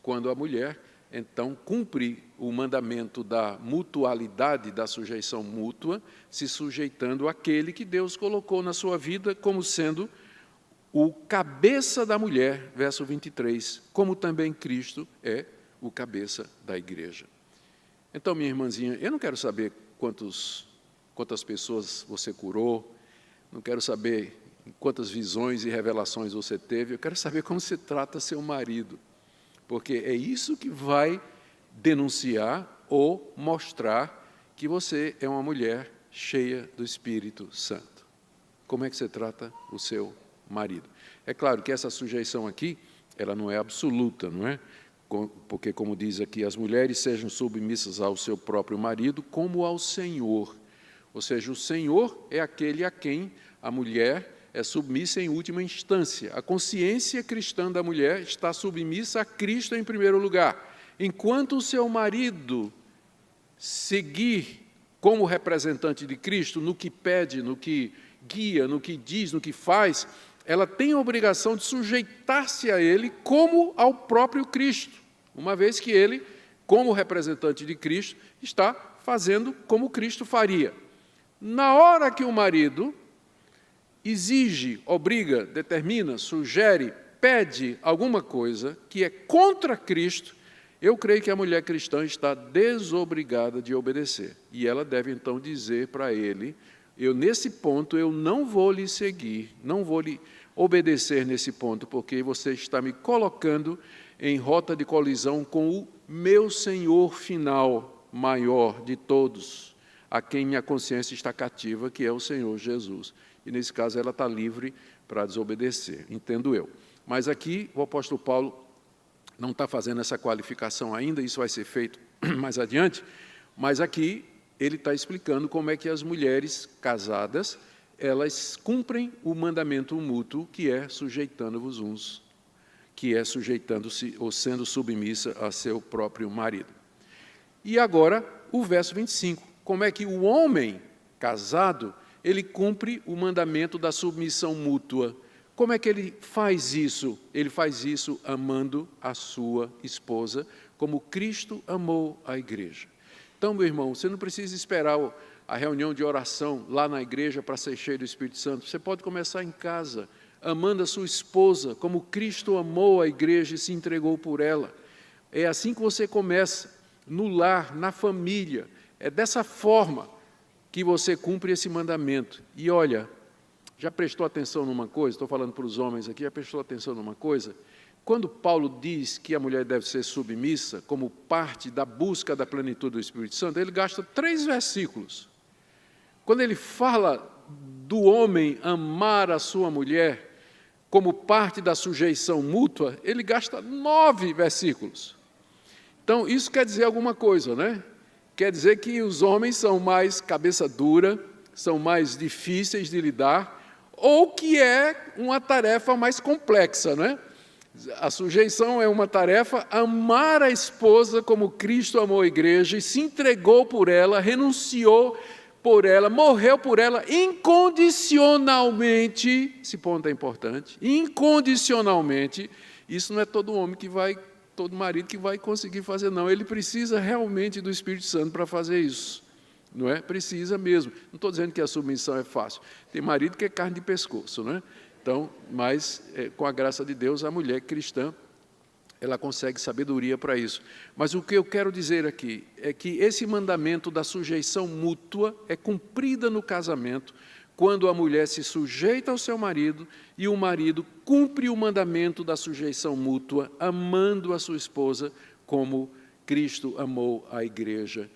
Quando a mulher, então, cumpre o mandamento da mutualidade, da sujeição mútua, se sujeitando àquele que Deus colocou na sua vida como sendo o cabeça da mulher, verso 23, como também Cristo é o cabeça da igreja. Então, minha irmãzinha, eu não quero saber quantas pessoas você curou, não quero saber quantas visões e revelações você teve, eu quero saber como você trata seu marido, porque é isso que vai denunciar ou mostrar que você é uma mulher cheia do Espírito Santo. Como é que você trata o seu marido? É claro que essa sujeição aqui, ela não é absoluta, não é? Porque, como diz aqui, as mulheres sejam submissas ao seu próprio marido como ao Senhor. Ou seja, o Senhor é aquele a quem a mulher é submissa em última instância. A consciência cristã da mulher está submissa a Cristo em primeiro lugar. Enquanto o seu marido seguir como representante de Cristo no que pede, no que guia, no que diz, no que faz, ela tem a obrigação de sujeitar-se a ele como ao próprio Cristo, uma vez que ele, como representante de Cristo, está fazendo como Cristo faria. Na hora que o marido exige, obriga, determina, sugere, pede alguma coisa que é contra Cristo, eu creio que a mulher cristã está desobrigada de obedecer. E ela deve, então, dizer para ele, nesse ponto, eu não vou lhe seguir, não vou lhe obedecer nesse ponto, porque você está me colocando em rota de colisão com o meu Senhor final, maior de todos, a quem minha consciência está cativa, que é o Senhor Jesus. E, nesse caso, ela está livre para desobedecer, entendo eu. Mas aqui, o apóstolo Paulo não está fazendo essa qualificação ainda, isso vai ser feito mais adiante, mas aqui ele está explicando como é que as mulheres casadas, elas cumprem o mandamento mútuo, que é sujeitando-vos uns, que é sujeitando-se ou sendo submissa a seu próprio marido. E agora, o verso 25, como é que o homem casado, ele cumpre o mandamento da submissão mútua. Como é que ele faz isso? Ele faz isso amando a sua esposa, como Cristo amou a igreja. Então, meu irmão, você não precisa esperar a reunião de oração lá na igreja para ser cheio do Espírito Santo. Você pode começar em casa, amando a sua esposa, como Cristo amou a igreja e se entregou por ela. É assim que você começa, no lar, na família. É dessa forma que você cumpre esse mandamento. E olha, já prestou atenção numa coisa? Estou falando para os homens aqui, já prestou atenção numa coisa? quando Paulo diz que a mulher deve ser submissa como parte da busca da plenitude do Espírito Santo, ele gasta 3 versículos. Quando ele fala do homem amar a sua mulher como parte da sujeição mútua, ele gasta 9 versículos. Então, isso quer dizer alguma coisa, né? Quer dizer que os homens são mais cabeça dura, são mais difíceis de lidar, ou que é uma tarefa mais complexa, né? A sujeição é uma tarefa, amar a esposa como Cristo amou a igreja e se entregou por ela, renunciou por ela, morreu por ela incondicionalmente. Esse ponto é importante. Incondicionalmente. Isso não é todo homem que vai, todo marido que vai conseguir fazer, não. Ele precisa realmente do Espírito Santo para fazer isso. Não é? Precisa mesmo. Não estou dizendo que a submissão é fácil. Tem marido que é carne de pescoço, não é? Então, mas com a graça de Deus, a mulher cristã, ela consegue sabedoria para isso. Mas o que eu quero dizer aqui é que esse mandamento da sujeição mútua é cumprida no casamento, quando a mulher se sujeita ao seu marido e o marido cumpre o mandamento da sujeição mútua, amando a sua esposa como Cristo amou a igreja.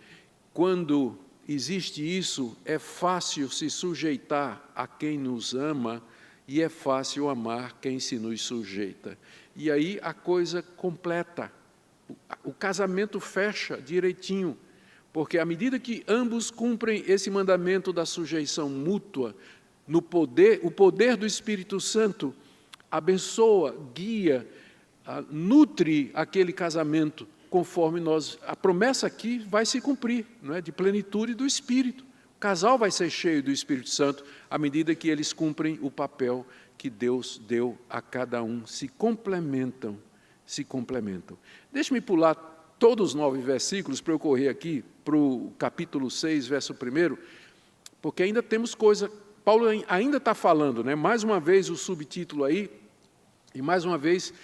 Quando existe isso, é fácil se sujeitar a quem nos ama, e é fácil amar quem se nos sujeita. E aí a coisa completa. O casamento fecha direitinho, porque à medida que ambos cumprem esse mandamento da sujeição mútua, o poder do Espírito Santo abençoa, guia, nutre aquele casamento, conforme a promessa aqui vai se cumprir, não é? De plenitude do Espírito. O casal vai ser cheio do Espírito Santo à medida que eles cumprem o papel que Deus deu a cada um. Se complementam, se complementam. Deixe-me pular todos os 9 versículos para eu correr aqui para o capítulo 6, verso 1, porque ainda temos coisa. Paulo ainda está falando, né? Mais uma vez o subtítulo aí, e mais uma vez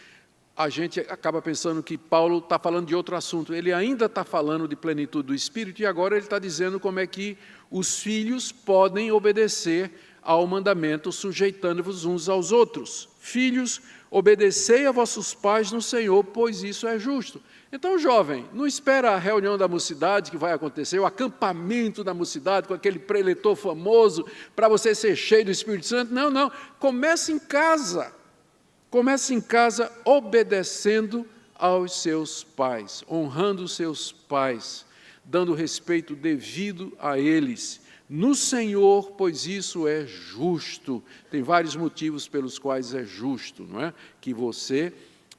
a gente acaba pensando que Paulo está falando de outro assunto. Ele ainda está falando de plenitude do Espírito e agora ele está dizendo como é que os filhos podem obedecer ao mandamento, sujeitando-vos uns aos outros. Filhos, obedecei a vossos pais no Senhor, pois isso é justo. Então, jovem, não espera a reunião da mocidade que vai acontecer, o acampamento da mocidade com aquele preletor famoso para você ser cheio do Espírito Santo. Não, não. Comece em casa. Comece em casa obedecendo aos seus pais, honrando os seus pais, dando respeito devido a eles. No Senhor, pois isso é justo. Tem vários motivos pelos quais é justo, não é? Que você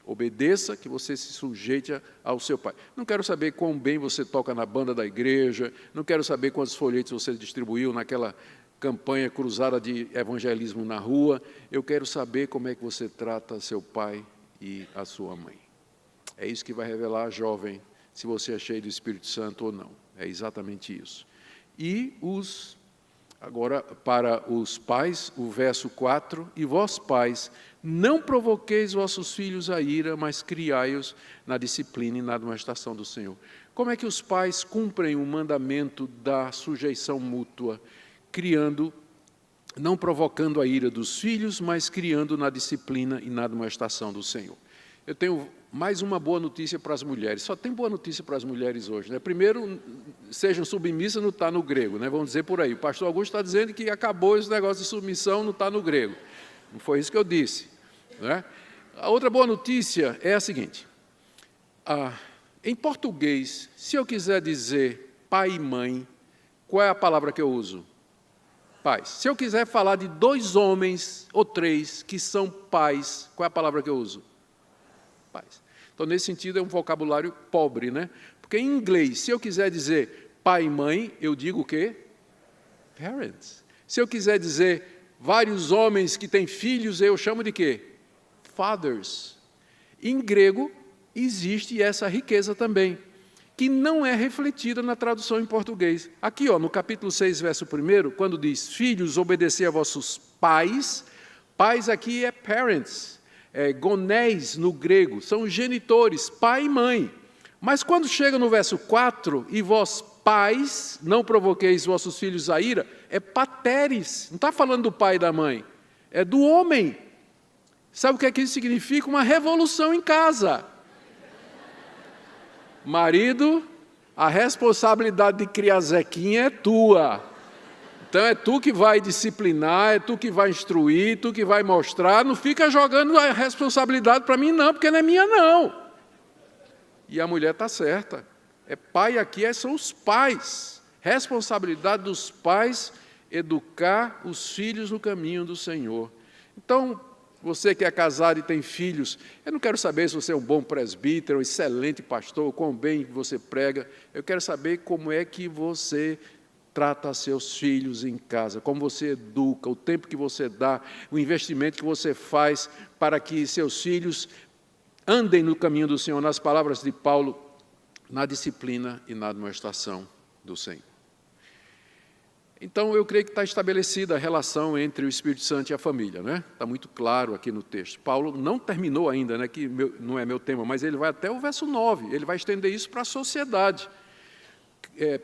obedeça, que você se sujeite ao seu pai. Não quero saber quão bem você toca na banda da igreja, não quero saber quantos folhetos você distribuiu naquela campanha cruzada de evangelismo na rua. Eu quero saber como é que você trata seu pai e a sua mãe. É isso que vai revelar, jovem, se você é cheio do Espírito Santo ou não. É exatamente isso. E agora, para os pais, o verso 4, e vós pais, não provoqueis vossos filhos a ira, mas criai-os na disciplina e na admoestação do Senhor. Como é que os pais cumprem o mandamento da sujeição mútua? Não provocando a ira dos filhos, mas criando na disciplina e na admoestação do Senhor. Eu tenho mais uma boa notícia para as mulheres. Só tem boa notícia para as mulheres hoje, né? Primeiro, sejam submissas, não está no grego, né? Vamos dizer por aí. O pastor Augusto está dizendo que acabou esse negócio de submissão, não está no grego. Não foi isso que eu disse, né? A outra boa notícia é a seguinte. Em português, se eu quiser dizer pai e mãe, qual é a palavra que eu uso? Pais. Se eu quiser falar de 2 homens ou 3 que são pais, qual é a palavra que eu uso? Pais. Então, nesse sentido, é um vocabulário pobre, né? Porque em inglês, se eu quiser dizer pai e mãe, eu digo o quê? Parents. Se eu quiser dizer vários homens que têm filhos, eu chamo de quê? Fathers. Em grego, existe essa riqueza também, que não é refletida na tradução em português. Aqui, no capítulo 6, verso 1, quando diz, filhos, obedecei a vossos pais, pais aqui é parents, gonés no grego, são genitores, pai e mãe. Mas quando chega no verso 4, e vós pais, não provoqueis vossos filhos a ira, é pateres, não está falando do pai e da mãe, é do homem. Sabe o que é que isso significa? Uma revolução em casa. Marido, a responsabilidade de criar Zequinha é tua. Então é tu que vai disciplinar, é tu que vai instruir, tu que vai mostrar. Não fica jogando a responsabilidade para mim não, porque não é minha não. E a mulher está certa. Pai aqui são os pais. Responsabilidade dos pais educar os filhos no caminho do Senhor. Então, você que é casado e tem filhos, eu não quero saber se você é um bom presbítero, um excelente pastor, quão bem você prega. Eu quero saber como é que você trata seus filhos em casa, como você educa, o tempo que você dá, o investimento que você faz para que seus filhos andem no caminho do Senhor, nas palavras de Paulo, na disciplina e na admoestação do Senhor. Então, eu creio que está estabelecida a relação entre o Espírito Santo e a família, né? Está muito claro aqui no texto. Paulo não terminou ainda, né, que não é meu tema, mas ele vai até o verso 9, ele vai estender isso para a sociedade.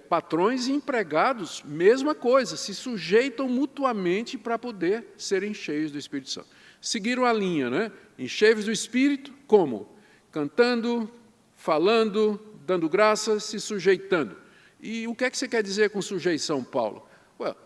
Patrões e empregados, mesma coisa, se sujeitam mutuamente para poder serem cheios do Espírito Santo. Seguiram a linha, né? Encheios do Espírito, como? Cantando, falando, dando graças, se sujeitando. E o que é que você quer dizer com sujeição, Paulo?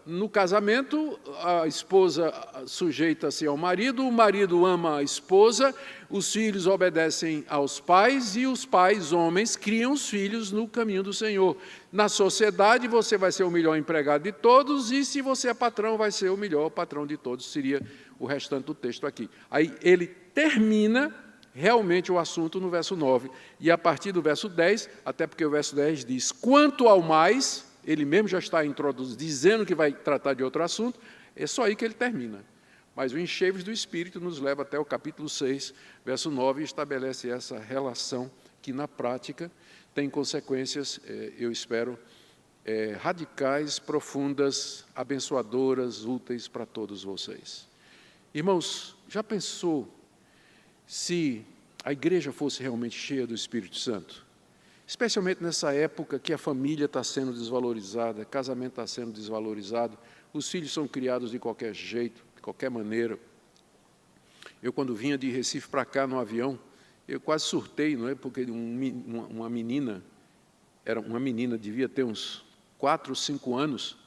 No casamento, a esposa sujeita-se ao marido, o marido ama a esposa, os filhos obedecem aos pais e os pais, homens, criam os filhos no caminho do Senhor. Na sociedade, você vai ser o melhor empregado de todos e, se você é patrão, vai ser o melhor patrão de todos, seria o restante do texto aqui. Aí ele termina realmente o assunto no verso 9, e a partir do verso 10, até porque o verso 10 diz, quanto ao mais... Ele mesmo já está introduzindo, dizendo que vai tratar de outro assunto, é só aí que ele termina. Mas o encheios do Espírito nos leva até o capítulo 6, verso 9, e estabelece essa relação que, na prática, tem consequências, eu espero, radicais, profundas, abençoadoras, úteis para todos vocês. Irmãos, já pensou se a igreja fosse realmente cheia do Espírito Santo? Especialmente nessa época que a família está sendo desvalorizada, o casamento está sendo desvalorizado, os filhos são criados de qualquer jeito, de qualquer maneira. Eu, quando vinha de Recife para cá no avião, eu quase surtei, não é? Porque uma menina, devia ter uns 4, 5 anos,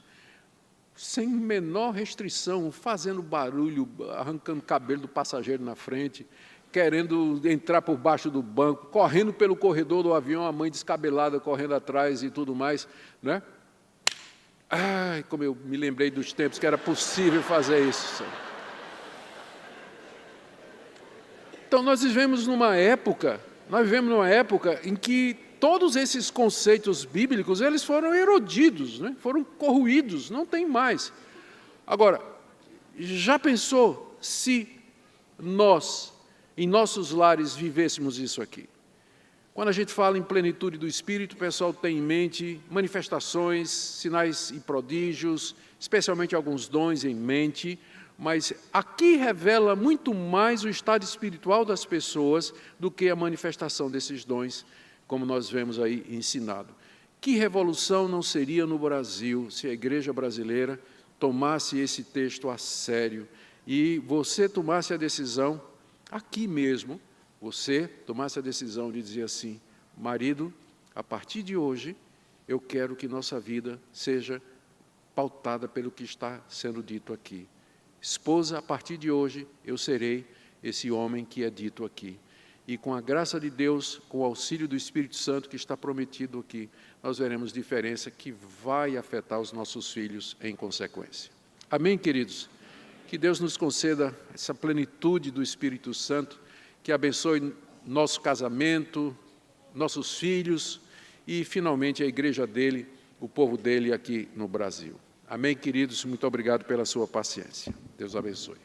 sem menor restrição, fazendo barulho, arrancando cabelo do passageiro na frente, querendo entrar por baixo do banco, correndo pelo corredor do avião, a mãe descabelada correndo atrás e tudo mais, né? Ai, como eu me lembrei dos tempos que era possível fazer isso. Então, nós vivemos numa época em que todos esses conceitos bíblicos, eles foram erodidos, né? Foram corroídos, não tem mais. Agora, já pensou se nós, em nossos lares, vivêssemos isso aqui? Quando a gente fala em plenitude do Espírito, o pessoal tem em mente manifestações, sinais e prodígios, especialmente alguns dons em mente, mas aqui revela muito mais o estado espiritual das pessoas do que a manifestação desses dons, como nós vemos aí ensinado. Que revolução não seria no Brasil se a igreja brasileira tomasse esse texto a sério e você tomasse a decisão, aqui mesmo, você tomasse a decisão de dizer assim, marido, a partir de hoje, eu quero que nossa vida seja pautada pelo que está sendo dito aqui. Esposa, a partir de hoje, eu serei esse homem que é dito aqui. E com a graça de Deus, com o auxílio do Espírito Santo que está prometido aqui, nós veremos diferença que vai afetar os nossos filhos em consequência. Amém, queridos? Que Deus nos conceda essa plenitude do Espírito Santo, que abençoe nosso casamento, nossos filhos e, finalmente, a igreja dele, o povo dele aqui no Brasil. Amém, queridos? Muito obrigado pela sua paciência. Deus abençoe.